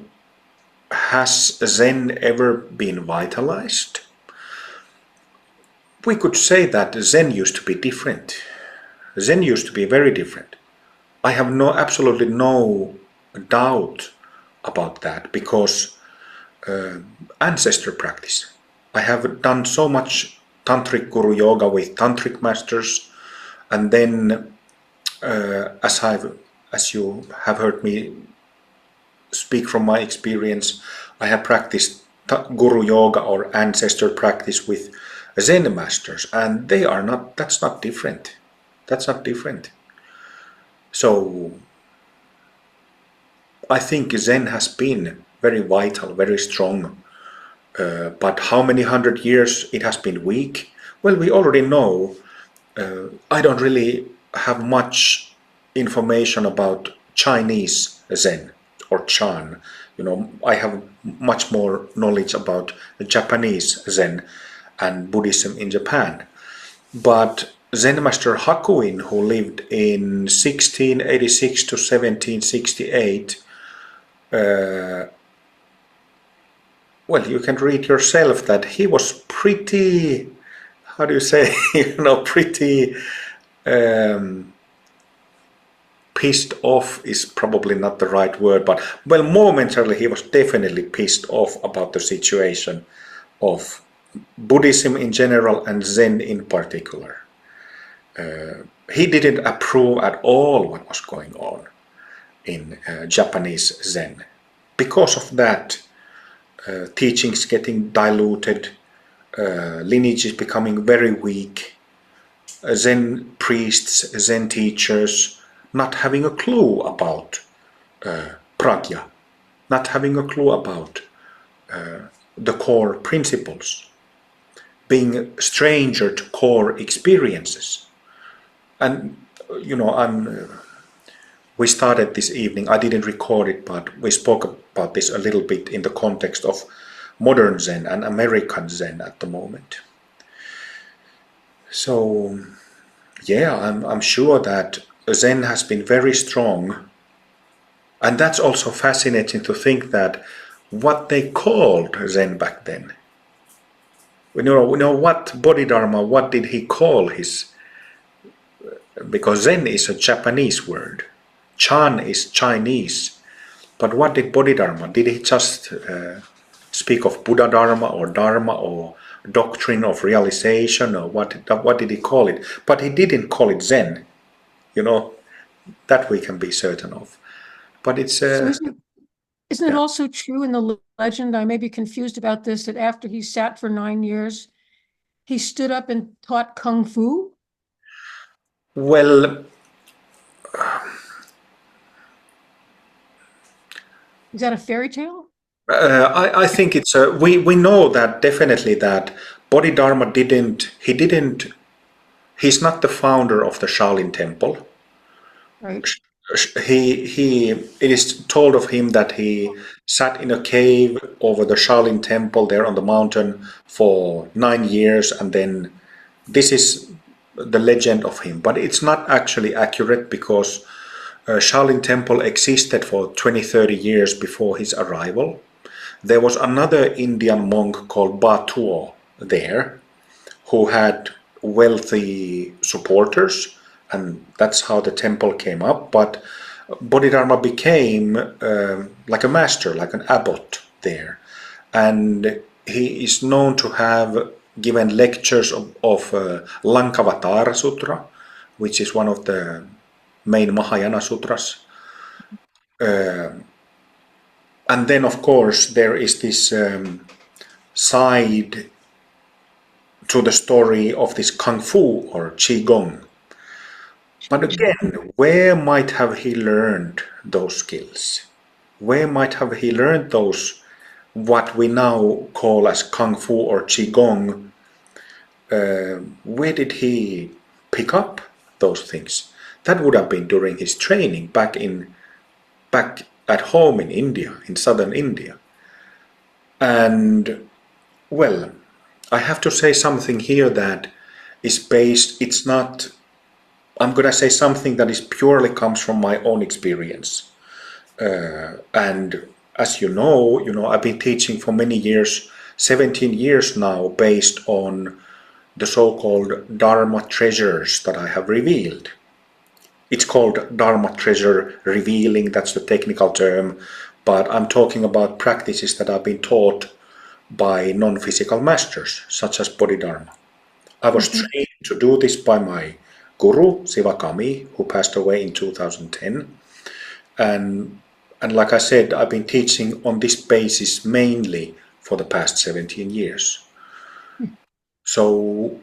has Zen ever been vitalized? We could say that Zen used to be different. Zen used to be very different. I have absolutely no doubt about that, because ancestor practice. I have done so much tantric guru yoga with tantric masters, and then as you have heard me speak from my experience, I have practiced guru yoga or ancestor practice with Zen masters, and that's not different. That's not different. So I think Zen has been very vital, very strong. But how many hundred years it has been weak? Well, we already know. I don't really have much information about Chinese Zen or Chan. I have much more knowledge about Japanese Zen and Buddhism in Japan. But Zen Master Hakuin, who lived in 1686 to 1768, well, you can read yourself that he was pretty, how do you say, pretty pissed off is probably not the right word, but well, momentarily he was definitely pissed off about the situation of Buddhism in general and Zen in particular. He didn't approve at all what was going on in Japanese Zen. Because of that, teachings getting diluted, lineage is becoming very weak, Zen priests, Zen teachers not having a clue about pragya, not having a clue about the core principles, being a stranger to core experiences. And we started this evening, I didn't record it, but we spoke about this a little bit in the context of modern Zen and American Zen at the moment. So, yeah, I'm sure that Zen has been very strong. And that's also fascinating to think that what they called Zen back then. We know what Bodhidharma, what did he call his, because Zen is a Japanese word. Chan is Chinese. But what did Bodhidharma? Did he just speak of Buddha Dharma or Dharma or doctrine of realization, or what did he call it? But he didn't call it Zen, that we can be certain of. But it's So isn't it yeah. also true in the legend, I may be confused about this, that after he sat for 9 years, he stood up and taught Kung Fu? Well, Is that a fairy tale? I think it's we know that definitely that Bodhidharma he's not the founder of the Shaolin Temple. Right. It is told of him that he sat in a cave over the Shaolin Temple there on the mountain for 9 years, and then this is the legend of him. But it's not actually accurate, because Shaolin Temple existed for 20-30 years before his arrival. There was another Indian monk called Batuo there, who had wealthy supporters, and that's how the temple came up. But Bodhidharma became like a master, like an abbot there, and he is known to have given lectures of Lankavatara Sutra, which is one of the main Mahayana sutras. And then, of course, there is this side to the story of this Kung Fu or Qigong. But again, where might have he learned those skills? Where might have he learned those, what we now call as Kung Fu or Qigong? Where did he pick up those things? That would have been during his training back at home in India, in southern India. And, well, I have to say something here that is based, it's not, I'm going to say something that is purely comes from my own experience. And as you know, I've been teaching for many years, 17 years now, based on the so-called Dharma treasures that I have revealed. It's called Dharma treasure revealing, that's the technical term, but I'm talking about practices that have been taught by non-physical masters, such as Bodhidharma. I was trained to do this by my guru, Sivakami, who passed away in 2010. And like I said, I've been teaching on this basis mainly for the past 17 years. So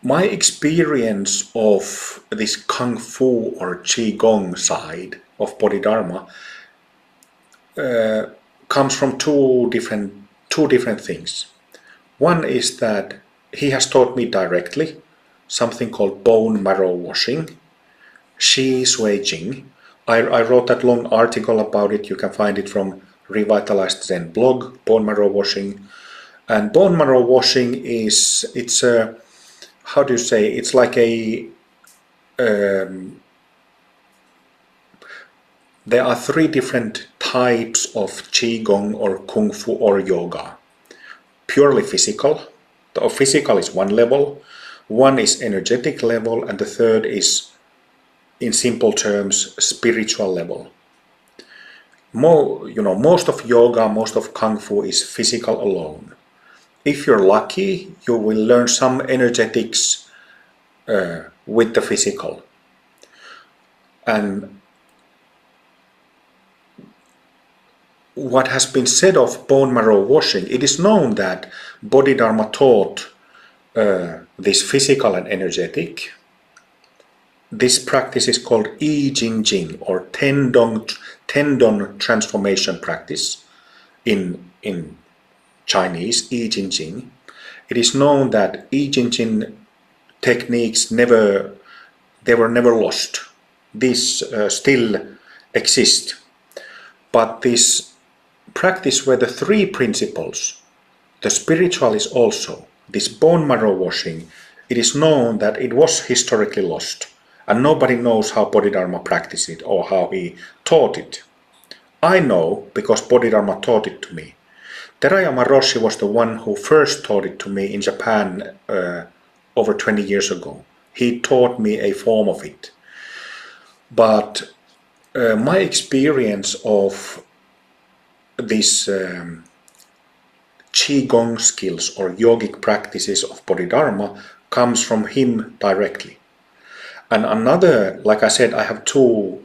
my experience of this Kung Fu or Qigong side of Bodhidharma comes from two different things. One is that he has taught me directly something called bone marrow washing, Shi Sui Jing. I wrote that long article about it. You can find it from Revitalized Zen blog, bone marrow washing. And bone marrow washing it's a, how do you say, it's like a, there are three different types of Qigong or Kung Fu or yoga. purely physical. The physical is one level, one is energetic level, and the third is, in simple terms, spiritual level. Most of yoga, most of kung fu is physical alone. If you're lucky, you will learn some energetics with the physical. And what has been said of bone marrow washing, it is known that Bodhidharma taught this physical and energetic. This practice is called I Ching Ching, or tendon transformation practice in Chinese, I Ching Ching. It is known that I Ching Ching techniques were never lost. These still exist. But this practice where the three principles, the spiritual is also, this bone marrow washing, it is known that it was historically lost. And nobody knows how Bodhidharma practiced it or how he taught it. I know because Bodhidharma taught it to me. Terayama Roshi was the one who first taught it to me in Japan over 20 years ago. He taught me a form of it. But my experience of these Qigong skills or yogic practices of Bodhidharma comes from him directly. And another, like I said, I have two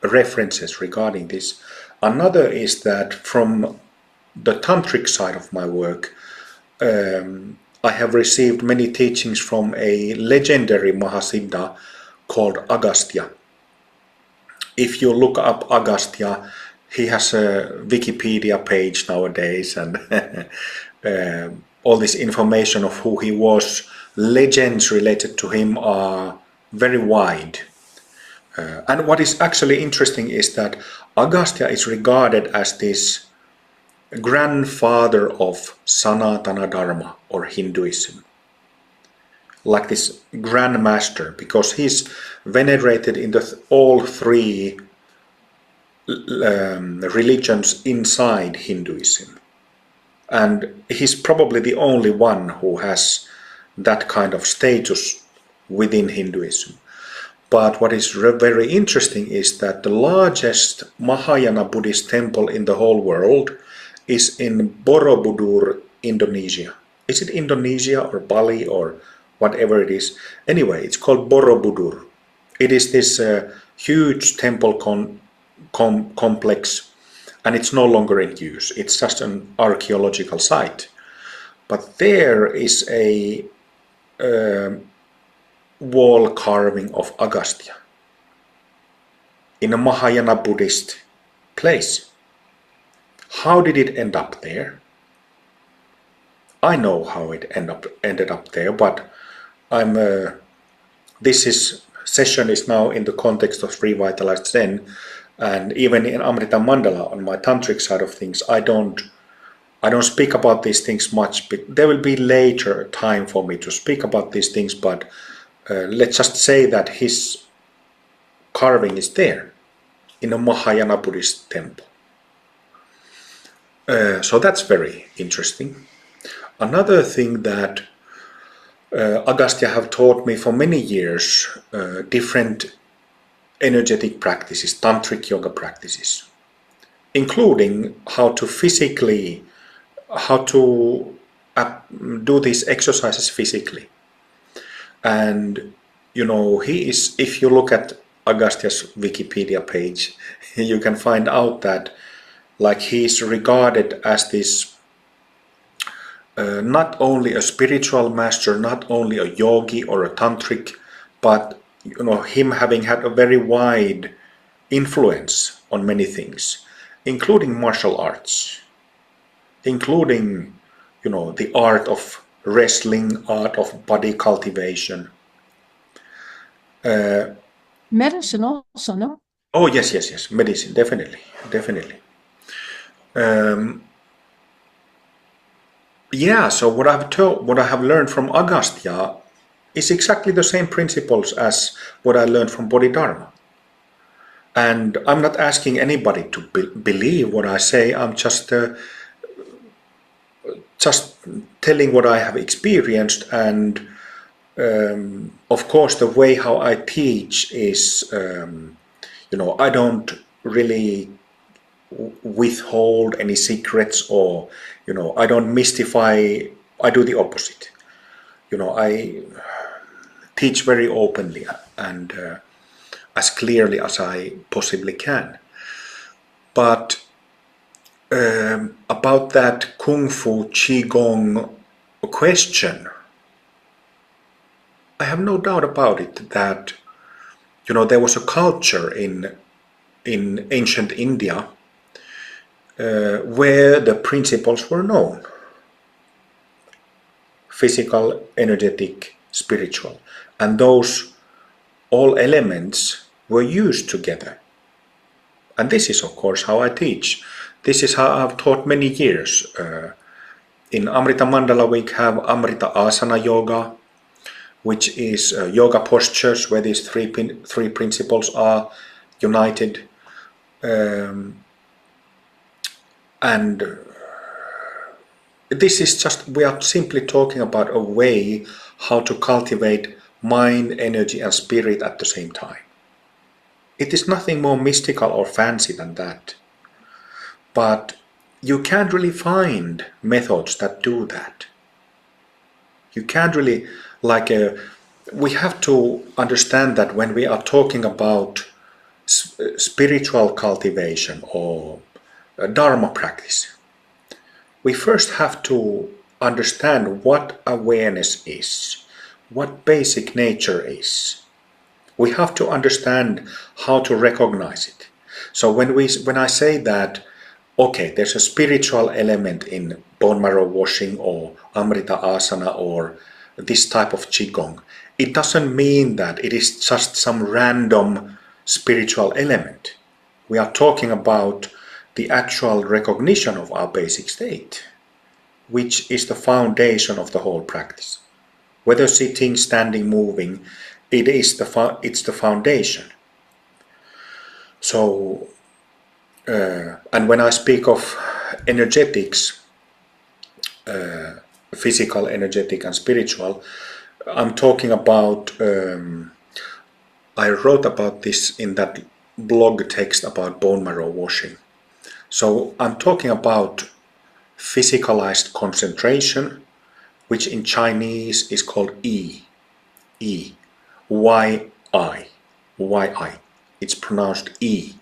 references regarding this. Another is that from the tantric side of my work, I have received many teachings from a legendary Mahasiddha called Agastya. If you look up Agastya, he has a Wikipedia page nowadays, and all this information of who he was, legends related to him are very wide. And what is actually interesting is that Agastya is regarded as this grandfather of Sanatana Dharma or Hinduism, like this grandmaster, because he's venerated in all three religions inside Hinduism. And he's probably the only one who has that kind of status within Hinduism. But what is very interesting is that the largest Mahayana Buddhist temple in the whole world is in Borobudur, Indonesia. Is it Indonesia or Bali or whatever it is? Anyway, it's called Borobudur. It is this huge temple complex, and it's no longer in use. It's just an archaeological site. But there is a wall carving of Agastya in a Mahayana Buddhist place. How did it end up there? I know how it ended up there, but this session is now in the context of Revitalized Zen, and even in Amrita Mandala, on my tantric side of things, I don't speak about these things much. There will be later time for me to speak about these things, but let's just say that his carving is there in a Mahayana Buddhist temple. So that's very interesting. Another thing that Agastya have taught me for many years, different energetic practices, tantric yoga practices, including how to do these exercises physically. And if you look at Agastya's Wikipedia page, you can find out that he's regarded as this not only a spiritual master, not only a yogi or a tantric, but him having had a very wide influence on many things, including martial arts, including the art of wrestling, art of body cultivation. Medicine also, no? Oh yes, medicine, definitely. So what I have learned from Agastya is exactly the same principles as what I learned from Bodhidharma. And I'm not asking anybody to believe what I say. I'm just just telling what I have experienced, and of course the way how I teach is, I don't really withhold any secrets, or I don't mystify. I do the opposite. I teach very openly and as clearly as I possibly can. But about that Kung Fu Qigong question, I have no doubt about it that there was a culture in ancient India where the principles were known: physical, energetic, spiritual, and those all elements were used together. And this is of course how I teach. This is how I've taught many years. In Amrita Mandala we have Amrita Asana Yoga, which is yoga postures where these three principles are united. And this is just, we are simply talking about a way how to cultivate mind, energy and spirit at the same time. It is nothing more mystical or fancy than that. But you can't really find methods that do that. You can't really, we have to understand that when we are talking about spiritual cultivation or Dharma practice, we first have to understand what awareness is, what basic nature is. We have to understand how to recognize it. So when I say that, okay, there's a spiritual element in bone marrow washing or Amrita Asana or this type of Qigong, it doesn't mean that it is just some random spiritual element. We are talking about the actual recognition of our basic state, which is the foundation of the whole practice. Whether sitting, standing, moving, it's the foundation. So, and when I speak of energetics, physical, energetic and spiritual, I'm talking about, I wrote about this in that blog text about bone marrow washing. So I'm talking about physicalized concentration, which in Chinese is called yi. It's pronounced yi.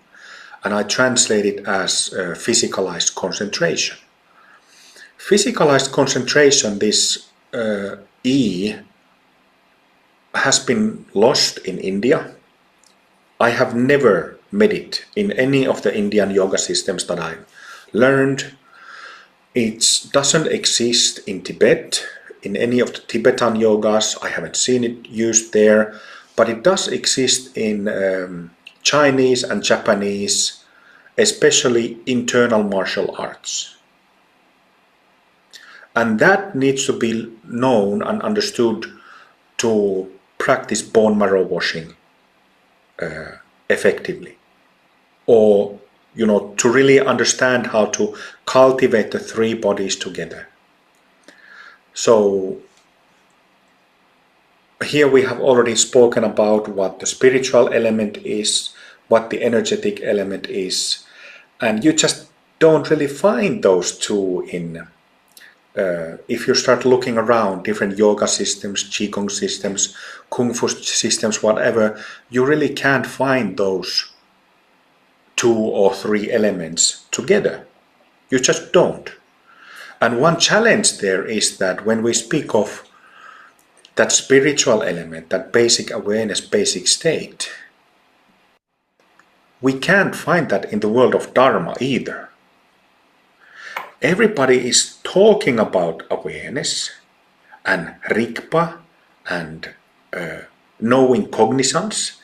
And I translate it as physicalized concentration. Physicalized concentration, this E, has been lost in India. I have never met it in any of the Indian yoga systems that I've learned. It doesn't exist in Tibet. In any of the Tibetan yogas, I haven't seen it used there, but it does exist in Chinese and Japanese, especially internal martial arts. And that needs to be known and understood to practice bone marrow washing effectively. Or, to really understand how to cultivate the three bodies together. So, here we have already spoken about what the spiritual element is, what the energetic element is, and you just don't really find those two in, if you start looking around different yoga systems, Qigong systems, Kung Fu systems, whatever, you really can't find those 2 or 3 elements together. You just don't. And one challenge there is that when we speak of that spiritual element, that basic awareness, basic state, we can't find that in the world of Dharma either. Everybody is talking about awareness and Rigpa and knowing cognizance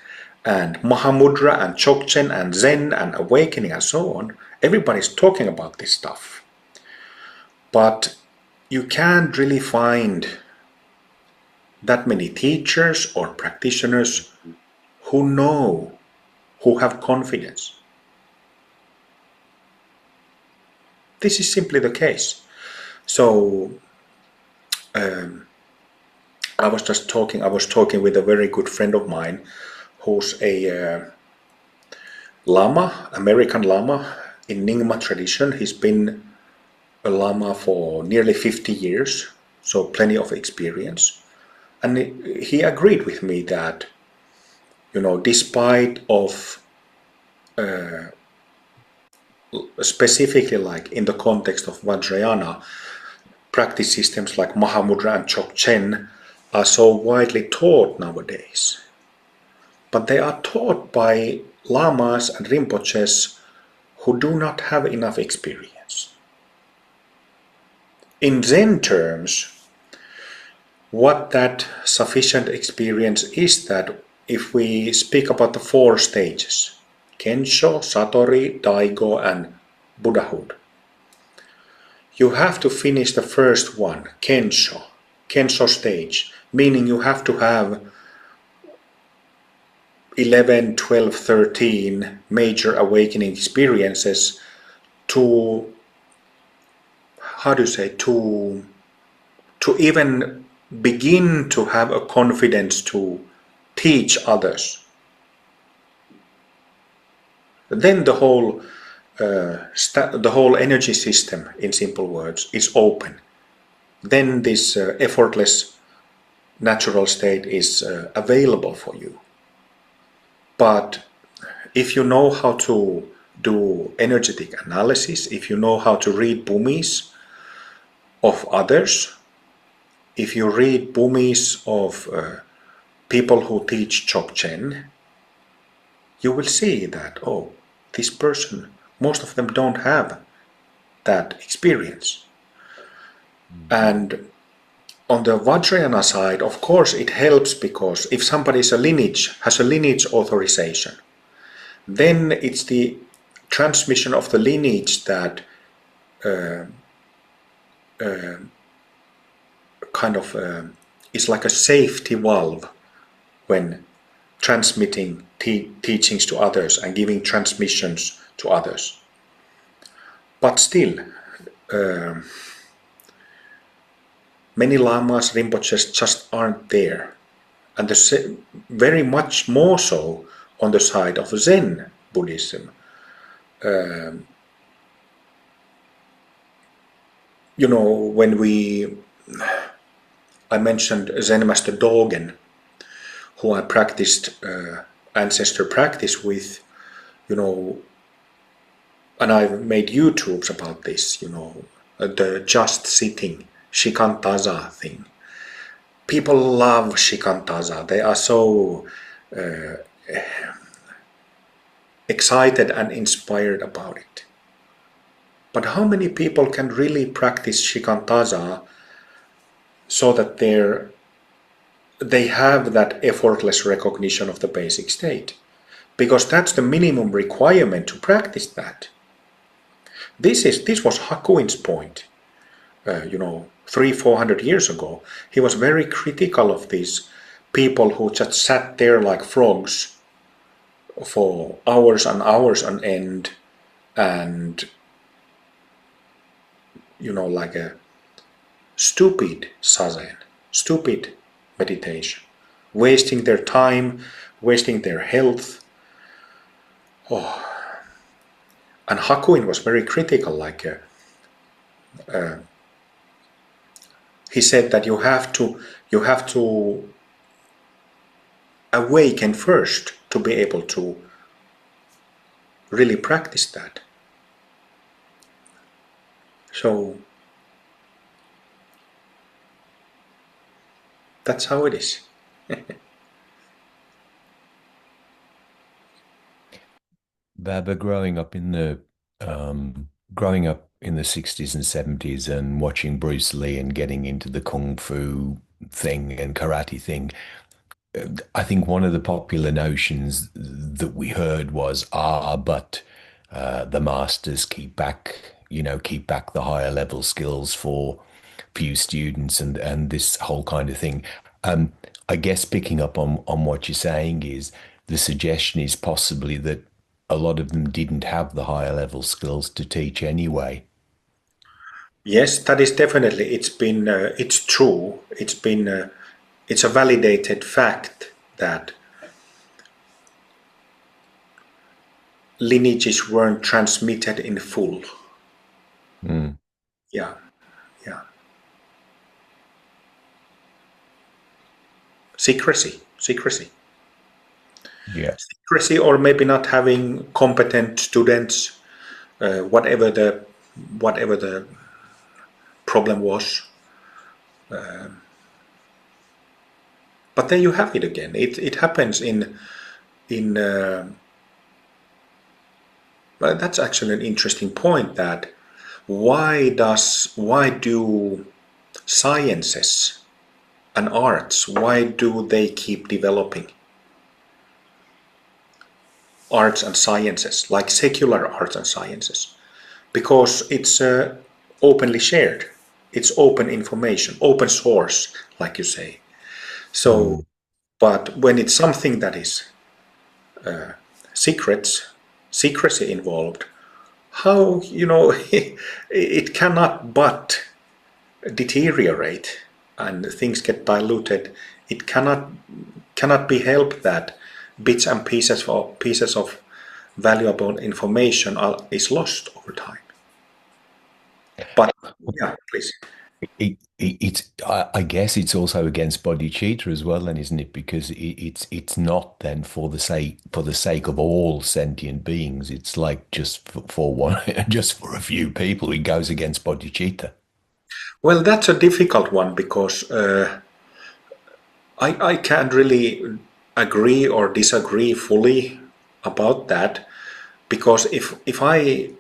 and Mahamudra and Chokchen and Zen and awakening and so on. Everybody's talking about this stuff. But you can't really find that many teachers or practitioners who know, who have confidence. This is simply the case. So I was talking with a very good friend of mine who's a Lama, American Lama in Nyingma tradition. He's been a Lama for nearly 50 years, so plenty of experience. And he agreed with me that, despite of specifically like in the context of Vajrayana, practice systems like Mahamudra and Chokchen are so widely taught nowadays. But they are taught by lamas and rinpoches who do not have enough experience. In Zen terms, what that sufficient experience is that if we speak about the four stages, Kensho, Satori, Daigo, and Buddhahood, you have to finish the first one, Kensho stage, meaning you have to have 11, 12, 13 major awakening experiences to, to even begin to have a confidence to teach others. Then the whole energy system, in simple words, is open. Then this effortless natural state is available for you. But if you know how to do energetic analysis, if you know how to read bhumis of others, if you read bhumis of people who teach Chokchen, you will see that, oh, this person, most of them don't have that experience. And on the Vajrayana side, of course, it helps because if somebody is has a lineage authorization, then it's the transmission of the lineage that is like a safety valve when transmitting teachings to others and giving transmissions to others. But still, many lamas, rinpoches just aren't there. And very much more so on the side of Zen Buddhism. When I mentioned Zen Master Dogen, who I practiced ancestor practice with, and I've made YouTubes about this, the just sitting, shikantaza thing. People love shikantaza. They are so excited and inspired about it. But how many people can really practice shikantaza so that they have that effortless recognition of the basic state? Because that's the minimum requirement to practice that. This was Hakuin's point. 300-400 years ago, he was very critical of these people who just sat there like frogs for hours and hours on end, and like a stupid sazen, stupid meditation, wasting their time, wasting their health. And Hakuin was very critical, he said that you have to awaken first to be able to really practice that. So that's how it is. Baba, growing up in the 60s and 70s and watching Bruce Lee and getting into the kung fu thing and karate thing, I think one of the popular notions that we heard was, but the masters keep back the higher level skills for few students and this whole kind of thing. I guess picking up on what you're saying is the suggestion is possibly that a lot of them didn't have the higher level skills to teach anyway. Yes, that is definitely. It's true. It's a validated fact that lineages weren't transmitted in full. Mm. Yeah, yeah. Secrecy, Yeah. or maybe not having competent students, whatever the problem was. But there you have it again. It happens in. Well, that's actually an interesting point. That why do sciences and arts, why do they keep developing? Arts and sciences, like secular arts and sciences, because it's openly shared. It's open information, open source, like you say. So, Mm. but when it's something that is secrecy involved, how, it cannot but deteriorate and things get diluted. It cannot be helped that bits and pieces of valuable information is lost over time. But yeah, please. I guess it's also against bodhicitta as well, then, isn't it? Because it's not then for the sake of all sentient beings. It's like just for one, just for a few people. It goes against bodhicitta. Well, that's a difficult one because I can't really agree or disagree fully about that, because if I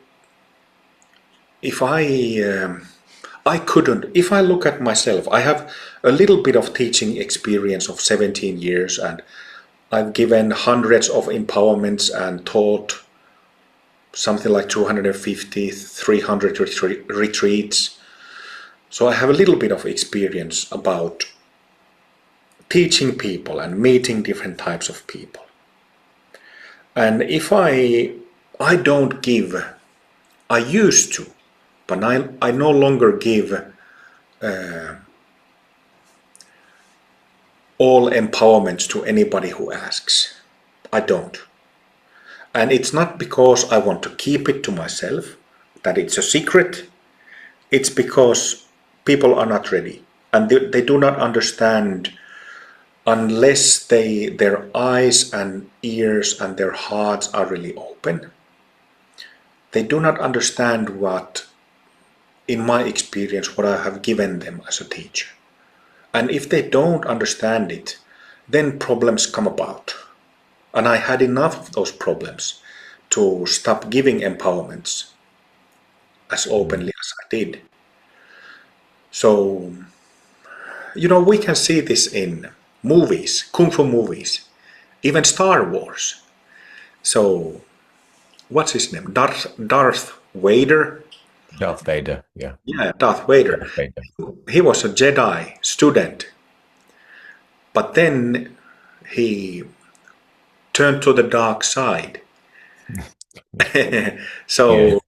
couldn't, if I look at myself, I have a little bit of teaching experience of 17 years, and I've given hundreds of empowerments and taught something like 250, 300 retreats. So I have a little bit of experience about teaching people and meeting different types of people. And if I don't give, I used to, but I no longer give all empowerments to anybody who asks. I don't. And it's not because I want to keep it to myself, that it's a secret. It's because people are not ready, and they do not understand unless their eyes and ears and their hearts are really open. They do not understand what, in my experience, what I have given them as a teacher. And if they don't understand it, then problems come about. And I had enough of those problems to stop giving empowerments as openly as I did. So, we can see this in movies, kung fu movies, even Star Wars. So, what's his name? Darth Vader? Darth Vader, yeah, Yeah, Darth Vader. Darth Vader. He was a Jedi student, but then he turned to the dark side. Yeah. So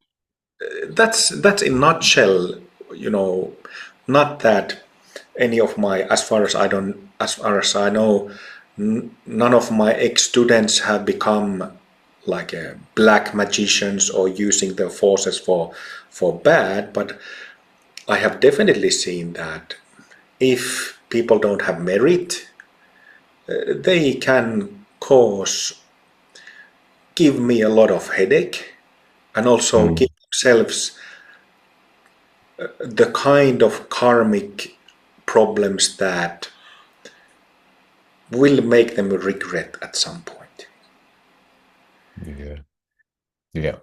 that's in nutshell, you know, not that any of my, as far as I know, none of my ex-students have become like black magicians or using their forces for bad, but I have definitely seen that if people don't have merit, they can give me a lot of headache, and also Mm. give themselves the kind of karmic problems that will make them regret at some point. Yeah. Yeah.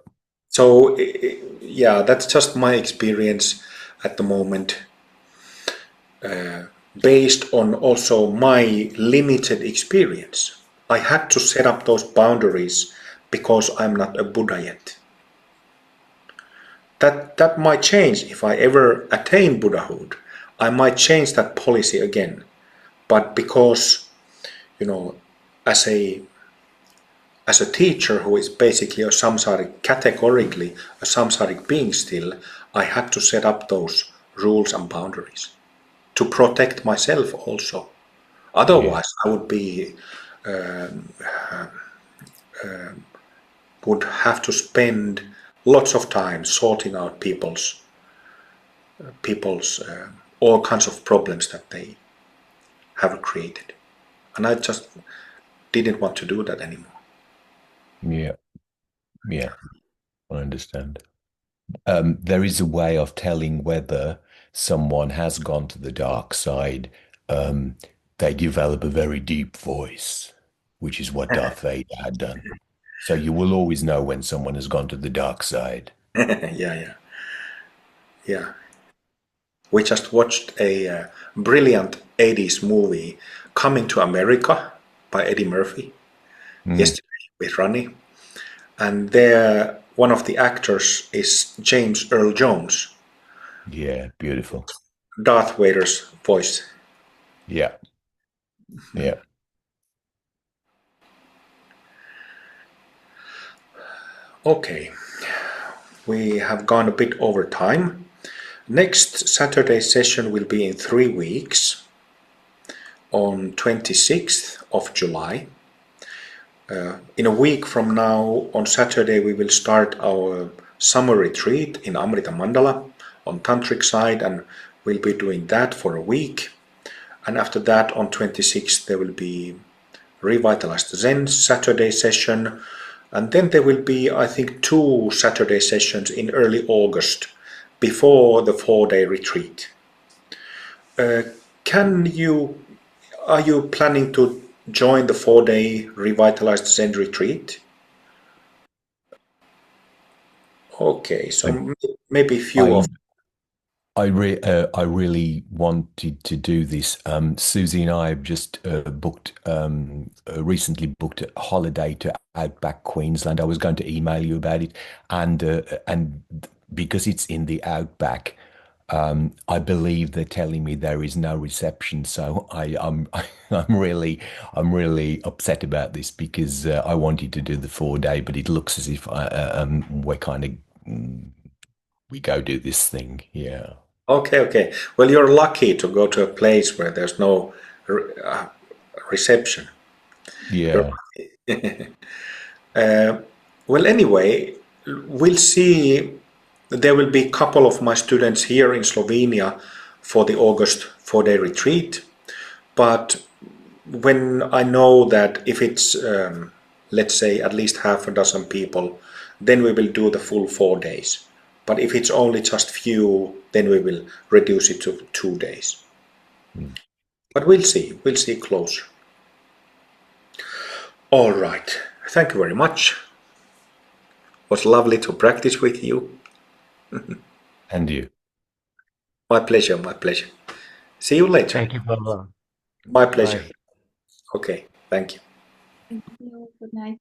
So, yeah, that's just my experience at the moment, based on also my limited experience. I had to set up those boundaries because I'm not a Buddha yet. That might change if I ever attain Buddhahood. I might change that policy again. But because, you know, as a as a teacher who is basically a samsaric, categorically a samsaric being still, I had to set up those rules and boundaries to protect myself also. Otherwise, I would be would have to spend lots of time sorting out people's all kinds of problems that they have created, and I just didn't want to do that anymore. Yeah, I understand. There is a way of telling whether someone has gone to the dark side. They develop a very deep voice, which is what Darth Vader had done. So you will always know when someone has gone to the dark side. Yeah. We just watched a brilliant 80s movie, Coming to America by Eddie Murphy, yesterday with Ronnie. And there, one of the actors is James Earl Jones, Yeah, beautiful. Darth Vader's voice. Yeah. Okay, we have gone a bit over time. Next Saturday session will be in 3 weeks, on 26th of July. In a week from now, on Saturday, we will start our summer retreat in Amrita Mandala on Tantric side, and we'll be doing that for a week. And after that, on 26th, there will be Revitalized Zen Saturday session. And then there will be, I think, 2 Saturday sessions in early August before the 4-day retreat. Are you planning to join the 4-day Revitalized Zen retreat? Okay, so maybe few of I really wanted to do this. Susie and I have just recently booked a holiday to Outback Queensland. I was going to email you about it, and because it's in the Outback, I believe they're telling me there is no reception. So I'm I'm really upset about this because I wanted to do the 4-day, but it looks as if we're kind of we go do this thing. Yeah. Okay. Well, you're lucky to go to a place where there's no reception. Yeah. Well, anyway, we'll see. There will be a couple of my students here in Slovenia for the August 4-day retreat. But when I know that if it's, let's say, at least half a dozen people, then we will do the full 4 days. But if it's only just few, then we will reduce it to 2 days. But we'll see closer. All right. Thank you very much. It was lovely to practice with you. And you. My pleasure. See you later. Thank you, Baba. My pleasure. Bye. Okay, thank you. Thank you. Good night.